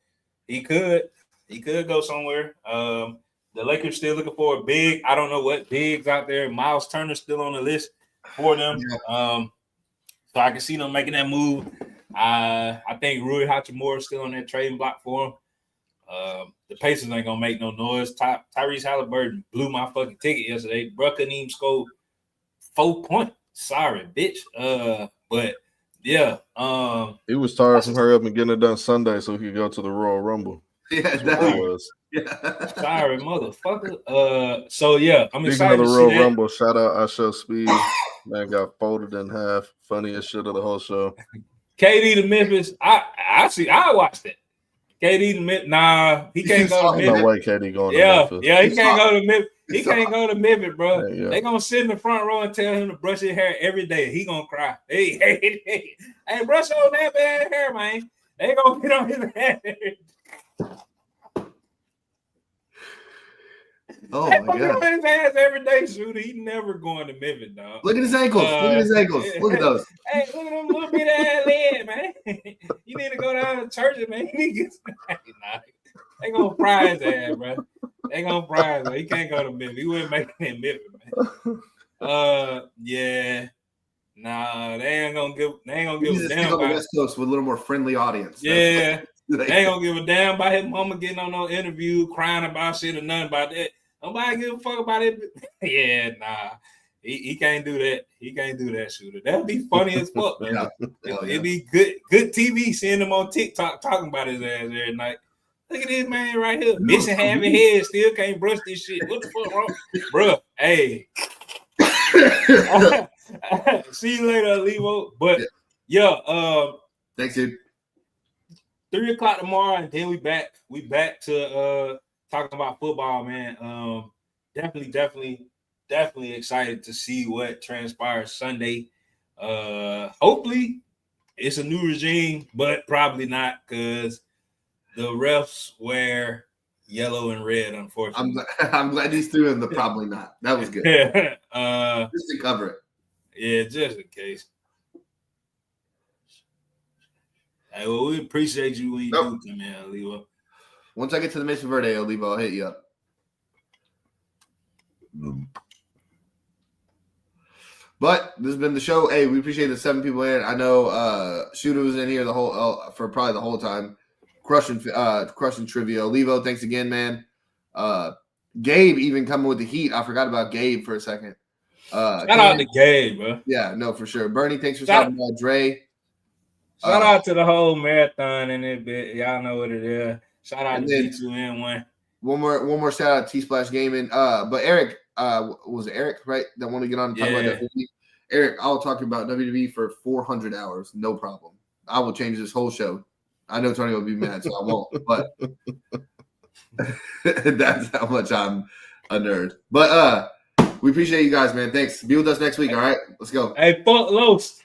He could go somewhere. The Lakers still looking for a big. I don't know what bigs out there. Miles Turner's still on the list for them. So I can see them making that move. I think Rui Hachimura is still on that trading block for him. The Pacers ain't gonna make no noise. Tyrese Halliburton blew my fucking ticket yesterday. Bro couldn't even score 4 points. Sorry, bitch. But yeah, he was tired from hurry up and getting it done Sunday so he could go to the Royal Rumble. Yeah, that was. Sorry, motherfucker. So yeah, I'm excited to to see see Royal that. Rumble. Shout out I Show Speed. Man got folded in half. Funniest shit of the whole show. KD to Memphis. I watched it. KD to Memphis. Nah, he can't go to Memphis. No way KD going to Memphis. Yeah, he can't go to Memphis. He can't go to Memphis, bro. Yeah. They gonna sit in the front row and tell him to brush his hair every day. He gonna cry. Hey, brush your damn bad hair, man. They gonna get on his head. Oh They my fucking god! on his ass every day, shooter. He never going to Memphis, dog. Look at his ankles. Look at his ankles. Look at those. Hey, look at them little bit ass leg, man. You need to go down to church, man. You need to get nah, they gonna fry his ass, bro. They gonna fry his ass. He can't go to Memphis. He wouldn't make it in Memphis, man. Yeah. Nah, they ain't gonna give a damn on the about West Coast with a little more friendly audience. yeah. They ain't gonna give a damn about his mama getting on no interview, crying about shit or nothing about that. Nobody give a fuck about it. Yeah, nah. He can't do that. He can't do that, shooter. That'd be funny as fuck, man. It'd be good TV seeing him on TikTok talking about his ass every night. Look at this man right here. Missing half his head, still can't brush this shit. What the fuck wrong? Bruh, hey. See you later, Levo. But thanks, dude. 3:00 tomorrow, and then we back to talking about football, man. Definitely excited to see what transpires Sunday. Hopefully it's a new regime, but probably not, because the refs wear yellow and red, unfortunately. I'm glad these threw in the probably not. That was good. Just to cover it. Yeah, just in case. Hey, well, we appreciate you when you do come in, Olivo. Once I get to the Mission Verde, Olivo, I'll hit you up. But this has been the show. Hey, we appreciate the 7 people in. I know Shooter was in here for probably the whole time. Crushing trivia. Olivo, thanks again, man. Gabe even coming with the heat. I forgot about Gabe for a second. Shout out to Gabe, bro. Yeah, no, for sure. Bernie, thanks for stopping by. Dre. Shout out to the whole marathon in it, bit. Y'all know what it is. Shout out to D2N1. One more shout out to T-Splash Gaming. But Eric, was it Eric, right? That want to get on and talk about WWE? Eric, I'll talk about WWE for 400 hours. No problem. I will change this whole show. I know Tony will be mad, so I won't. But that's how much I'm a nerd. But we appreciate you guys, man. Thanks. Be with us next week, all right? Let's go. Hey, fuck Los.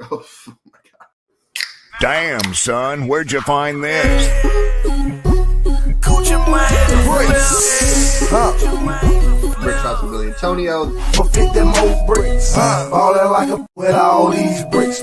Oh, my God. Damn, son, where'd you find this? Brick shots with Billy Antonio. For 50 more bricks. Ballin' like a with all these bricks.